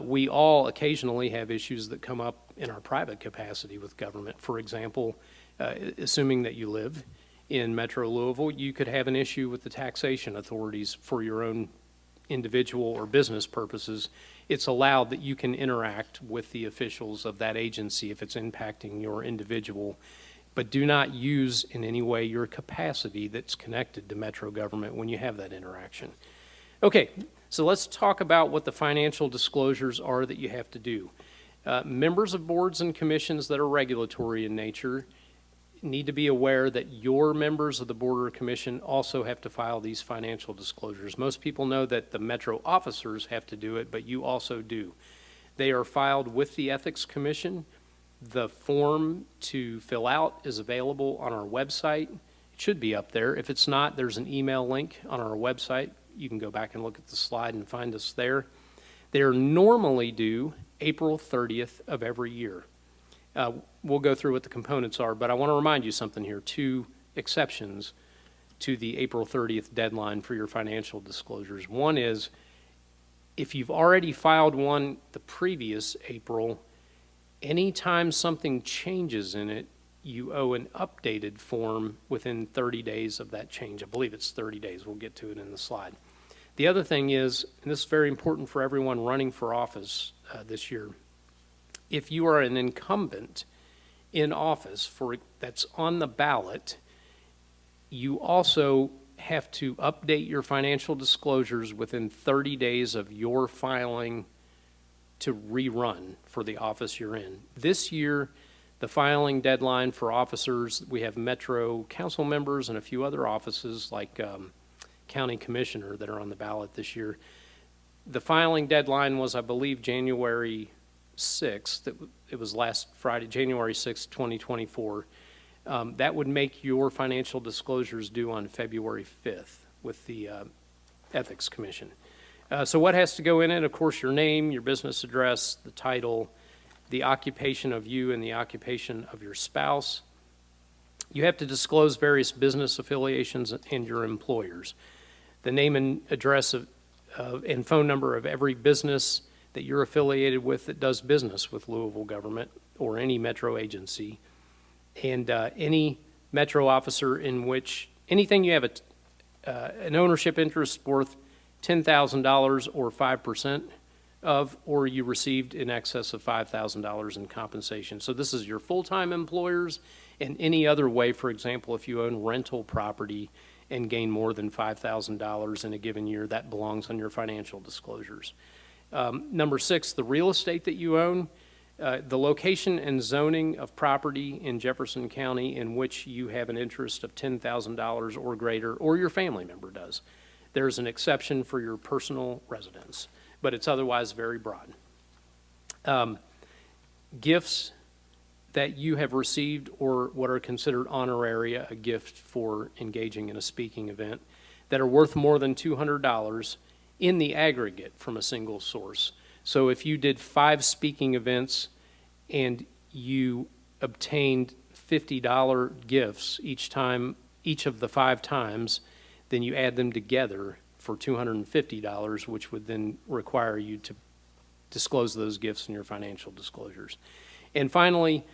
we all occasionally have issues that come up in our private capacity with government. For example, assuming that you live in Metro Louisville, you could have an issue with the taxation authorities for your own individual or business purposes. It's allowed that you can interact with the officials of that agency if it's impacting your individual, but do not use in any way your capacity that's connected to Metro government when you have that interaction. Okay, so let's talk about what the financial disclosures are that you have to do. Members of boards and commissions that are regulatory in nature need to be aware that your members of the board or commission also have to file these financial disclosures. Most people know that the Metro officers have to do it, but you also do. They are filed with the Ethics Commission. The form to fill out is available on our website. It should be up there. If it's not, there's an email link on our website. You can go back and look at the slide and find us there. They are normally due April 30th of every year. We'll go through what the components are, but I want to remind you something here. 2 exceptions to the April 30th deadline for your financial disclosures. One is if you've already filed one the previous April, anytime something changes in it, you owe an updated form within 30 days of that change. I believe it's 30 days. We'll get to it in the slide. The other thing is, and this is very important for everyone running for office this year, if you are an incumbent in office that's on the ballot, you also have to update your financial disclosures within 30 days of your filing to rerun for the office you're in. This year, the filing deadline for officers, we have Metro council members and a few other offices like county commissioner that are on the ballot this year. The filing deadline was, I believe, January 6th. It was last Friday, January 6th, 2024. That would make your financial disclosures due on February 5th with the Ethics Commission. So what has to go in it? Of course, your name, your business address, the title, the occupation of you and the occupation of your spouse. You have to disclose various business affiliations and your employers. The name and address and phone number of every business that you're affiliated with that does business with Louisville government or any metro agency, and any metro officer in which anything you have an ownership interest worth $10,000 or 5% of, or you received in excess of $5,000 in compensation. So this is your full-time employers and any other way. For example, if you own rental property and gain more than $5,000 in a given year, that belongs on your financial disclosures. Number 6, the real estate that you own, the location and zoning of property in Jefferson County in which you have an interest of $10,000 or greater, or your family member does. There's an exception for your personal residence, but it's otherwise very broad. Gifts that you have received or what are considered honoraria, a gift for engaging in a speaking event, that are worth more than $200 in the aggregate from a single source. So if you did 5 speaking events and you obtained $50 gifts each of the 5 times, then you add them together for $250, which would then require you to disclose those gifts in your financial disclosures. And finally,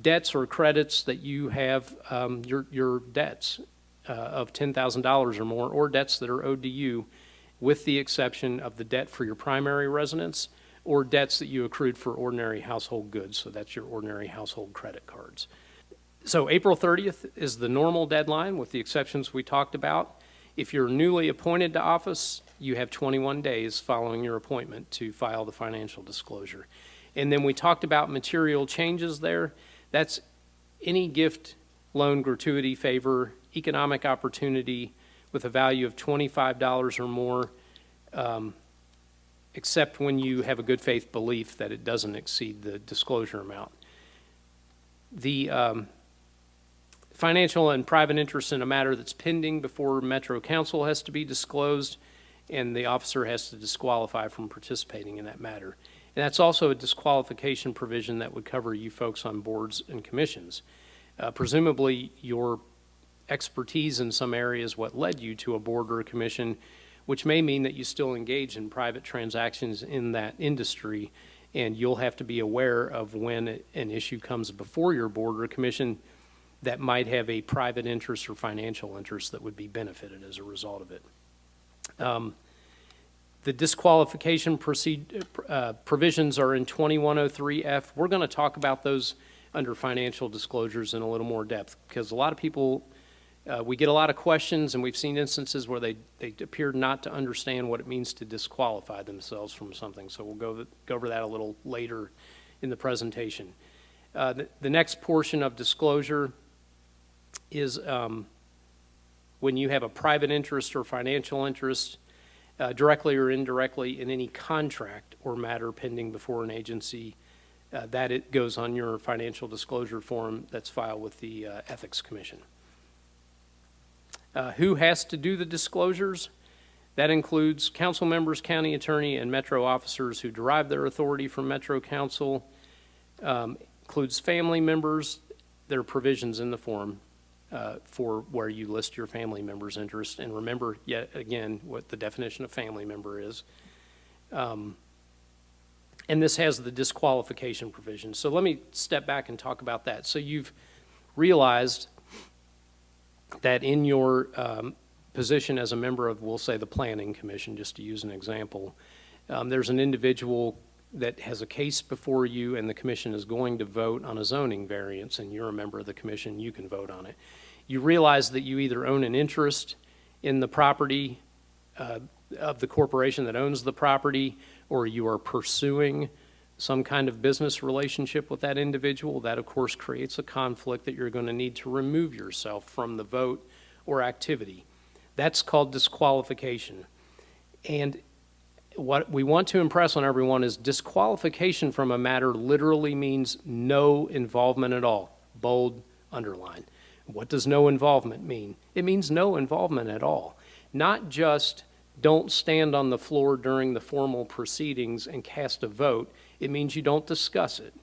debts or credits that you have, your debts of $10,000 or more, or debts that are owed to you, with the exception of the debt for your primary residence or debts that you accrued for ordinary household goods. So that's your ordinary household credit cards. So April 30th is the normal deadline with the exceptions we talked about. If you're newly appointed to office, you have 21 days following your appointment to file the financial disclosure. And then we talked about material changes there. That's any gift, loan, gratuity, favor, economic opportunity with a value of $25 or more, except when you have a good faith belief that it doesn't exceed the disclosure amount. The financial and private interest in a matter that's pending before Metro Council has to be disclosed, and the officer has to disqualify from participating in that matter. And that's also a disqualification provision that would cover you folks on boards and commissions. Presumably, your expertise in some areas what led you to a board or a commission, which may mean that you still engage in private transactions in that industry, and you'll have to be aware of when an issue comes before your board or commission that might have a private interest or financial interest that would be benefited as a result of it. The disqualification provisions are in 2103F. We're going to talk about those under financial disclosures in a little more depth, because a lot of people, we get a lot of questions, and we've seen instances where they appear not to understand what it means to disqualify themselves from something. So we'll go over that a little later in the presentation. The next portion of disclosure is when you have a private interest or financial interest, directly or indirectly, in any contract or matter pending before an agency, that it goes on your financial disclosure form that's filed with the Ethics Commission. Who has to do the disclosures? That includes council members, county attorney, and Metro officers who derive their authority from Metro Council. Includes family members. There are provisions in the form for where you list your family member's interest. And remember, yet again, what the definition of family member is. And this has the disqualification provision. So let me step back and talk about that. So you've realized that in your position as a member of, we'll say, the Planning Commission, just to use an example, there's an individual that has a case before you and the commission is going to vote on a zoning variance and you're a member of the commission, you can vote on it. You realize that you either own an interest in the property of the corporation that owns the property, or you are pursuing some kind of business relationship with that individual. That, of course, creates a conflict that you're going to need to remove yourself from the vote or activity. That's called disqualification. And what we want to impress on everyone is disqualification from a matter literally means no involvement at all. Bold, underline. What does no involvement mean? It means no involvement at all. Not just don't stand on the floor during the formal proceedings and cast a vote. It means you don't discuss it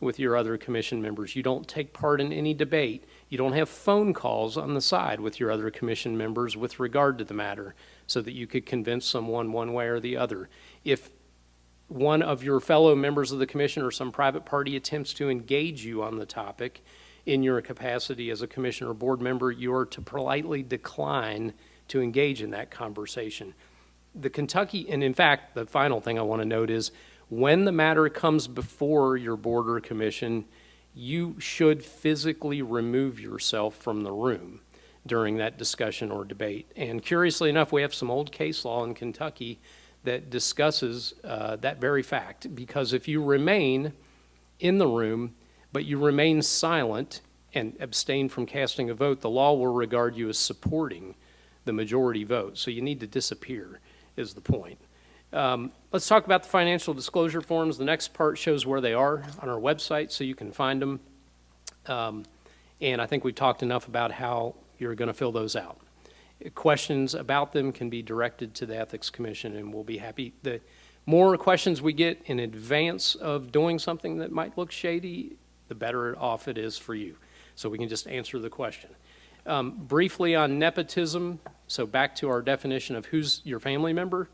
with your other commission members. You don't take part in any debate. You don't have phone calls on the side with your other commission members with regard to the matter so that you could convince someone one way or the other. If one of your fellow members of the commission or some private party attempts to engage you on the topic in your capacity as a commission or board member, you are to politely decline to engage in that conversation. The Kentucky, and in fact, the final thing I want to note is when the matter comes before your board or commission, you should physically remove yourself from the room during that discussion or debate. And curiously enough, we have some old case law in Kentucky that discusses that very fact, because if you remain in the room, but you remain silent and abstain from casting a vote, the law will regard you as supporting the majority vote. So you need to disappear, is the point. Let's talk about the financial disclosure forms. The next part shows where they are on our website so you can find them. And I think we've talked enough about how you're going to fill those out. Questions about them can be directed to the Ethics Commission, and we'll be happy. The more questions we get in advance of doing something that might look shady, the better off it is for you. So we can just answer the question. Briefly on nepotism, so back to our definition of who's your family member,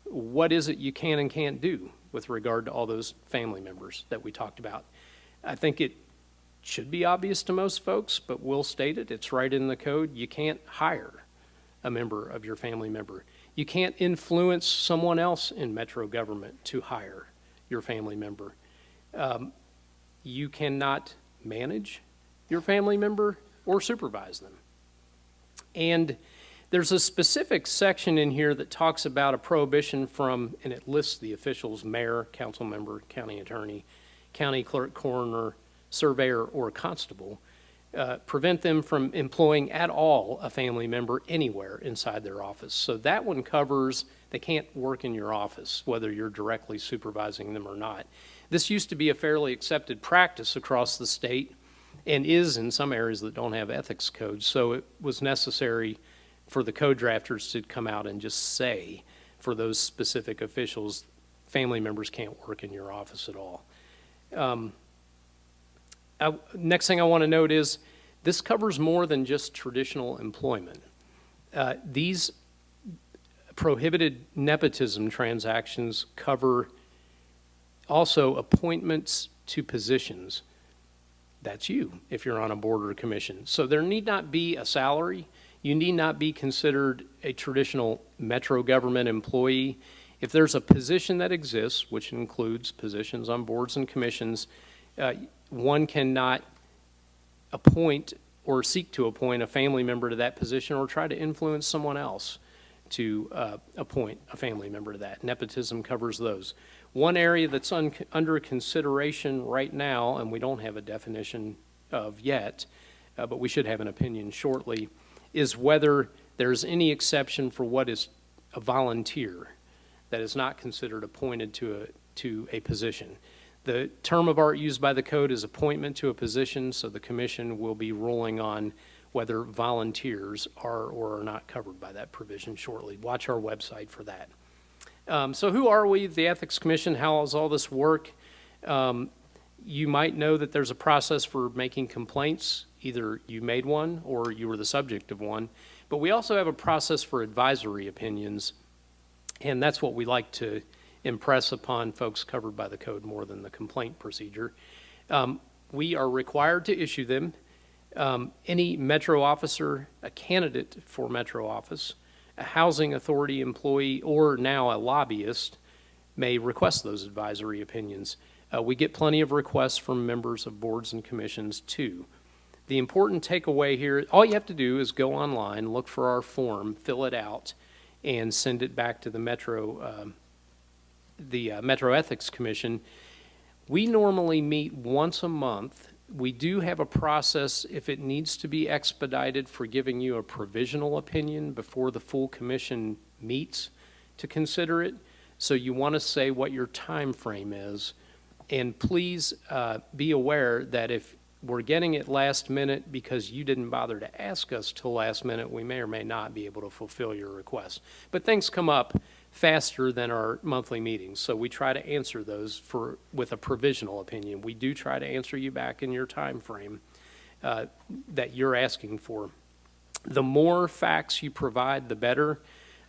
what is it you can and can't do with regard to all those family members that we talked about? I think it should be obvious to most folks, but we'll state it. It's right in the code. You can't hire a member of your family member. You can't influence someone else in Metro government to hire your family member. You cannot manage your family member or supervise them. And there's a specific section in here that talks about a prohibition from, and it lists the officials: mayor, council member, county attorney, county clerk, coroner, surveyor, or constable. Prevent them from employing at all a family member anywhere inside their office. So that one covers, they can't work in your office, whether you're directly supervising them or not. This used to be a fairly accepted practice across the state and is in some areas that don't have ethics codes. So it was necessary for the code drafters to come out and just say, for those specific officials, family members can't work in your office at all. Next thing I want to note is this covers more than just traditional employment. These prohibited nepotism transactions cover also appointments to positions. That's you if you're on a board or a commission. So there need not be a salary. You need not be considered a traditional Metro government employee. If there's a position that exists, which includes positions on boards and commissions, one cannot appoint or seek to appoint a family member to that position or try to influence someone else to appoint a family member to that. Nepotism covers those. One area that's under consideration right now, and we don't have a definition of yet, but we should have an opinion shortly, is whether there's any exception for what is a volunteer that is not considered appointed to a position. The term of art used by the code is appointment to a position, so the commission will be ruling on whether volunteers are or are not covered by that provision shortly. Watch our website for that. So who are we, the Ethics Commission? How does all this work? You might know that there's a process for making complaints. Either you made one or you were the subject of one. But we also have a process for advisory opinions, and that's what we like to impress upon folks covered by the code more than the complaint procedure. We are required to issue them. Any Metro officer, a candidate for Metro office, a housing authority employee, or now a lobbyist may request those advisory opinions. We get plenty of requests from members of boards and commissions too. The important takeaway here, all you have to do is go online, look for our form, fill it out, and send it back to the Metro Ethics Commission. We normally meet once a month. We do have a process, if it needs to be expedited, for giving you a provisional opinion before the full commission meets to consider it. So you want to say what your time frame is. And please be aware that if we're getting it last minute because you didn't bother to ask us till last minute, we may or may not be able to fulfill your request. But things come up faster than our monthly meetings, so we try to answer those with a provisional opinion. We do try to answer you back in your time frame that you're asking for. The more facts you provide, the better.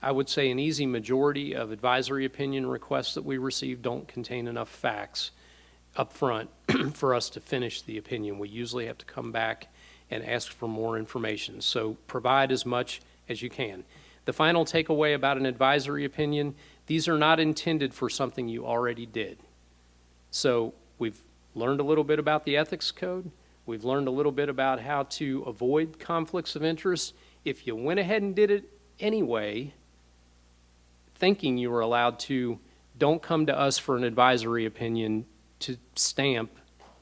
I would say an easy majority of advisory opinion requests that we receive don't contain enough facts up front for us to finish the opinion. We usually have to come back and ask for more information. So provide as much as you can. The final takeaway about an advisory opinion, these are not intended for something you already did. So we've learned a little bit about the ethics code. We've learned a little bit about how to avoid conflicts of interest. If you went ahead and did it anyway, thinking you were allowed to, don't come to us for an advisory opinion to stamp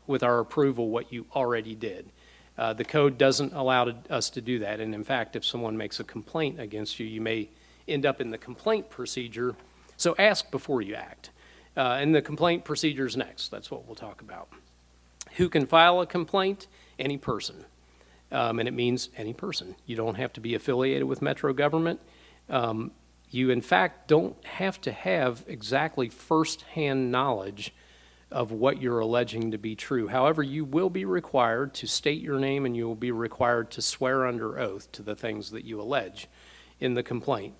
with our approval what you already did. The code doesn't allow us to do that. And in fact, if someone makes a complaint against you, you may end up in the complaint procedure. So ask before you act. And the complaint procedure is next. That's what we'll talk about. Who can file a complaint? Any person. And it means any person. You don't have to be affiliated with Metro government. You, in fact, don't have to have exactly firsthand knowledge of what you're alleging to be true. However, you will be required to state your name, and you will be required to swear under oath to the things that you allege in the complaint.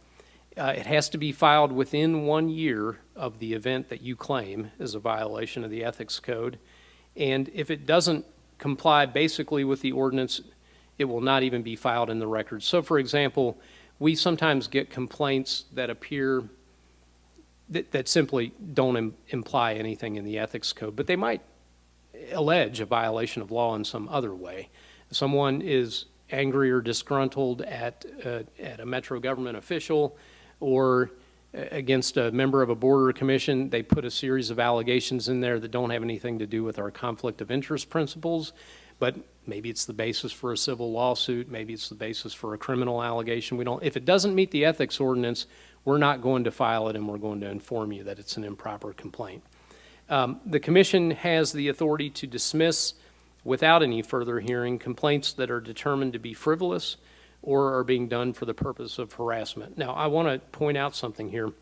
It has to be filed within 1 year of the event that you claim is a violation of the ethics code. And if it doesn't comply basically with the ordinance, it will not even be filed in the record. So, for example, we sometimes get complaints that appear that simply don't imply anything in the ethics code, but they might allege a violation of law in some other way. Someone is angry or disgruntled at a Metro government official or against a member of a board or commission. They put a series of allegations in there that don't have anything to do with our conflict of interest principles, but maybe it's the basis for a civil lawsuit, maybe it's the basis for a criminal allegation. If it doesn't meet the ethics ordinance, we're not going to file it, and we're going to inform you that it's an improper complaint. The commission has the authority to dismiss without any further hearing complaints that are determined to be frivolous or are being done for the purpose of harassment. Now, I want to point out something here.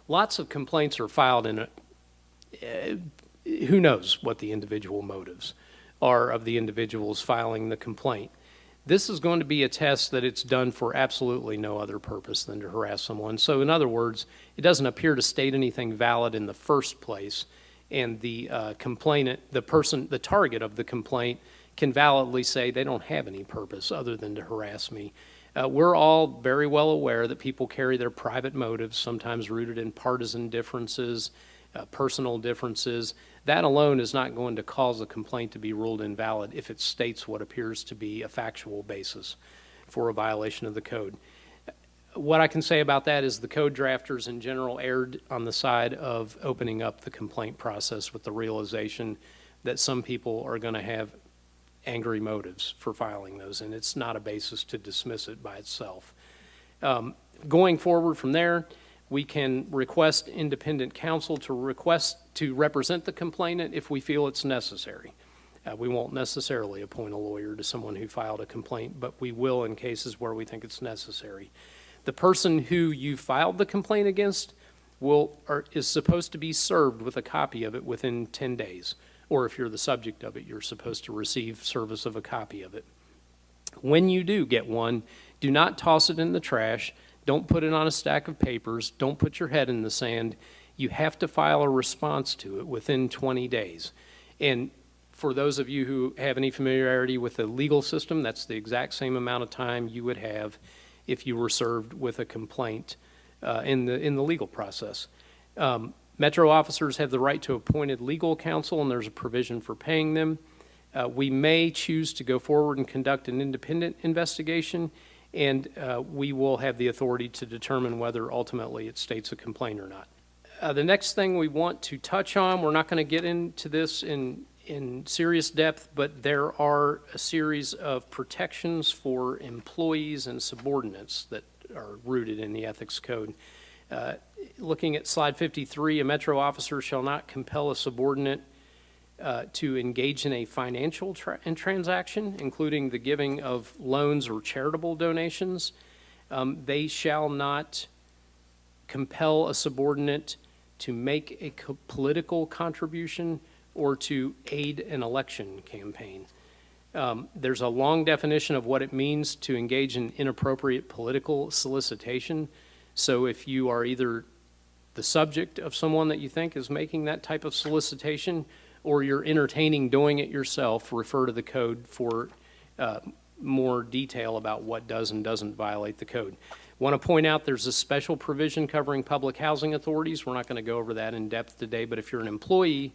Lots of complaints are filed in who knows what the individual motives are of the individuals filing the complaint. This is going to be a test that it's done for absolutely no other purpose than to harass someone. So in other words, it doesn't appear to state anything valid in the first place, and the complainant, the target of the complaint, can validly say they don't have any purpose other than to harass me. We're all very well aware that people carry their private motives, sometimes rooted in partisan differences, personal differences. That alone is not going to cause a complaint to be ruled invalid if it states what appears to be a factual basis for a violation of the code. What I can say about that is the code drafters in general erred on the side of opening up the complaint process with the realization that some people are going to have angry motives for filing those, and it's not a basis to dismiss it by itself. Going forward from there, we can request independent counsel to represent the complainant if we feel it's necessary. We won't necessarily appoint a lawyer to someone who filed a complaint, but we will in cases where we think it's necessary. The person who you filed the complaint against is supposed to be served with a copy of it within 10 days. Or if you're the subject of it, you're supposed to receive service of a copy of it. When you do get one, do not toss it in the trash. Don't put it on a stack of papers. Don't put your head in the sand. You have to file a response to it within 20 days. And For those of you who have any familiarity with the legal system, that's the exact same amount of time you would have if you were served with a complaint in the legal process. Metro officers have the right to appointed legal counsel, and there's a provision for paying them. We may choose to go forward and conduct an independent investigation, and we will have the authority to determine whether ultimately it states a complaint or not. The next thing we want to touch on, we're not going to get into this in serious depth, but there are a series of protections for employees and subordinates that are rooted in the Ethics Code. Looking at slide 53, a Metro officer shall not compel a subordinate to engage in a financial transaction, including the giving of loans or charitable donations. They shall not compel a subordinate to make a political contribution or to aid an election campaign. There's a long definition of what it means to engage in inappropriate political solicitation. So if you are either the subject of someone that you think is making that type of solicitation, or you're entertaining doing it yourself, refer to the code for more detail about what does and doesn't violate the code. Want to point out there's a special provision covering public housing authorities. We're not going to go over that in depth today, but if you're an employee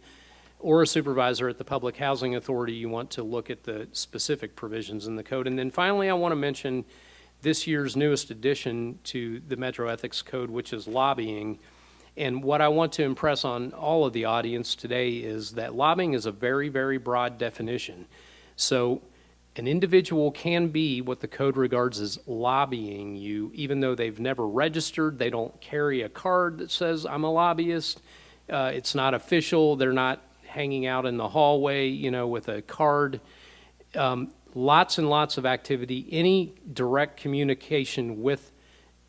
or a supervisor at the Public Housing Authority, you want to look at the specific provisions in the code. And then finally, I want to mention this year's newest addition to the Metro Ethics Code, which is lobbying. And what I want to impress on all of the audience today is that lobbying is a very, very broad definition. So an individual can be what the code regards as lobbying you, even though they've never registered, they don't carry a card that says, I'm a lobbyist. It's not official, they're not hanging out in the hallway, with a card. Lots and lots of activity, any direct communication with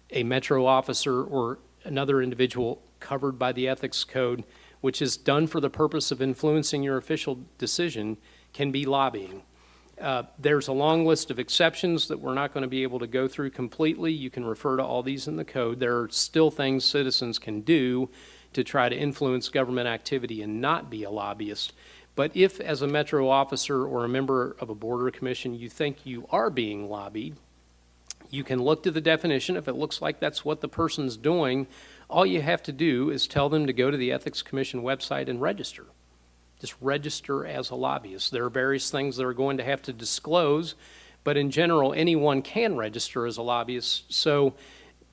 a Metro officer or another individual covered by the Ethics Code, which is done for the purpose of influencing your official decision, can be lobbying. There's a long list of exceptions that we're not going to be able to go through completely. You can refer to all these in the code. There are still things citizens can do to try to influence government activity and not be a lobbyist. But if, as a Metro officer or a member of a board or commission, you think you are being lobbied, you can look to the definition. If it looks like that's what the person's doing, all you have to do is tell them to go to the Ethics Commission website and register. Just register as a lobbyist. There are various things they're going to have to disclose, but in general, anyone can register as a lobbyist. So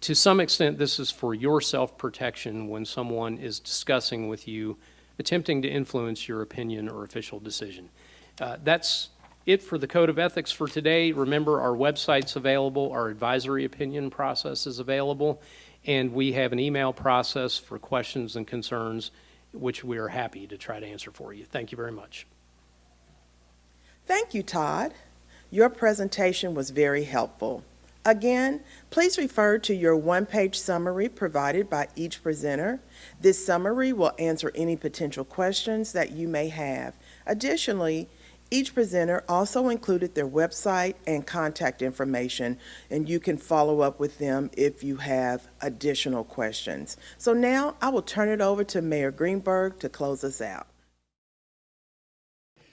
to some extent, this is for your self-protection when someone is discussing with you, attempting to influence your opinion or official decision. That's it for the Code of Ethics for today. Remember, our website's available, our advisory opinion process is available, and we have an email process for questions and concerns, which we are happy to try to answer for you. Thank you very much. Thank you, Todd. Your presentation was very helpful. Again, please refer to your one-page summary provided by each presenter. This summary will answer any potential questions that you may have. Additionally, each presenter also included their website and contact information, and you can follow up with them if you have additional questions. So now I will turn it over to Mayor Greenberg to close us out.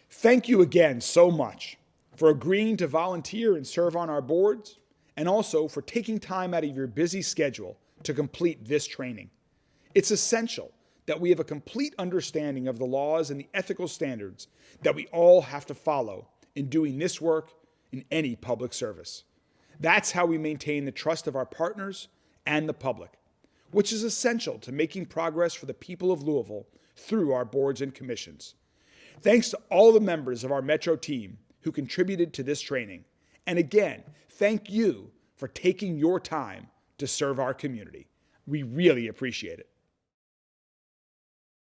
Thank you again so much for agreeing to volunteer and serve on our boards, and also for taking time out of your busy schedule to complete this training. It's essential that we have a complete understanding of the laws and the ethical standards that we all have to follow in doing this work in any public service. That's how we maintain the trust of our partners and the public, which is essential to making progress for the people of Louisville through our boards and commissions. Thanks to all the members of our Metro team who contributed to this training. And again, thank you for taking your time to serve our community. We really appreciate it.